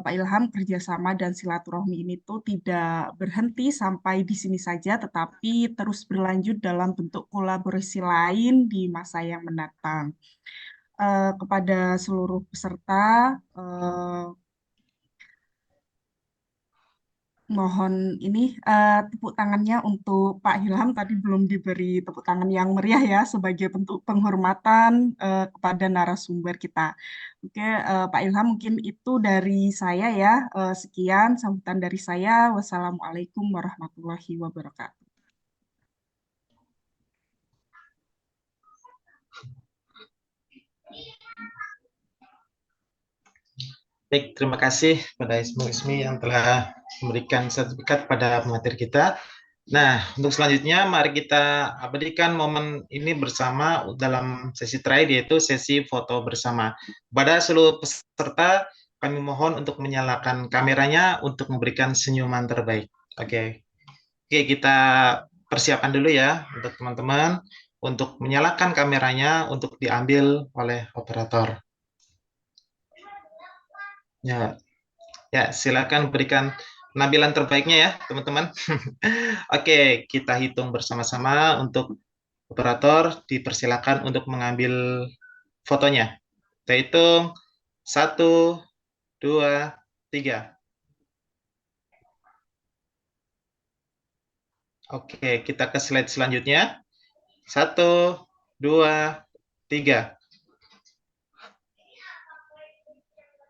Pak Ilham kerjasama dan silaturahmi ini tuh tidak berhenti sampai di sini saja, tetapi terus berlanjut dalam bentuk kolaborasi lain di masa yang mendatang. Kepada seluruh peserta, mohon ini tepuk tangannya untuk Pak Ilham. Tadi belum diberi tepuk tangan yang meriah ya sebagai bentuk penghormatan kepada narasumber kita. Oke, Pak Ilham mungkin itu dari saya ya. Sekian sambutan dari saya. Wassalamualaikum warahmatullahi wabarakatuh. Baik, terima kasih pada Ismi yang telah memberikan sertifikat pada pemateri kita. Nah, untuk selanjutnya mari kita abadikan momen ini bersama dalam sesi terakhir, yaitu sesi foto bersama. Pada seluruh peserta, kami mohon untuk menyalakan kameranya untuk memberikan senyuman terbaik. Oke, kita persiapkan dulu ya untuk teman-teman untuk menyalakan kameranya untuk diambil oleh operator. Ya, silakan berikan penampilan terbaiknya ya, teman-teman. Oke, kita hitung bersama-sama untuk operator dipersilakan untuk mengambil fotonya. Kita hitung 1, 2, 3. Oke, kita ke slide selanjutnya. 1, 2, 3.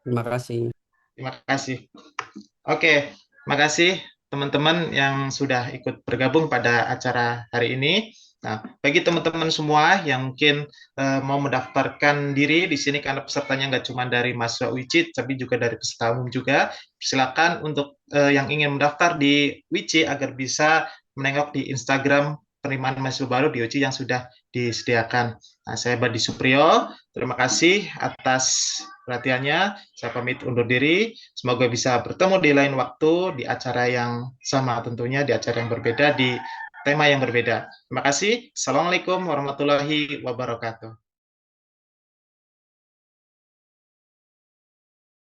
Terima kasih. Terima kasih. Oke, terima kasih teman-teman yang sudah ikut bergabung pada acara hari ini. Nah, bagi teman-teman semua yang mungkin mau mendaftarkan diri di sini karena pesertanya nggak cuma dari mahasiswa UICI, tapi juga dari peserta umum juga, silakan untuk yang ingin mendaftar di UICI agar bisa menengok di Instagram penerimaan mahasiswa baru di UICI yang sudah disediakan. Nah, saya Badi Supriyo, terima kasih atas perhatiannya. Saya pamit undur diri. Semoga bisa bertemu di lain waktu, di acara yang sama tentunya, di acara yang berbeda, di tema yang berbeda. Terima kasih. Assalamualaikum warahmatullahi wabarakatuh.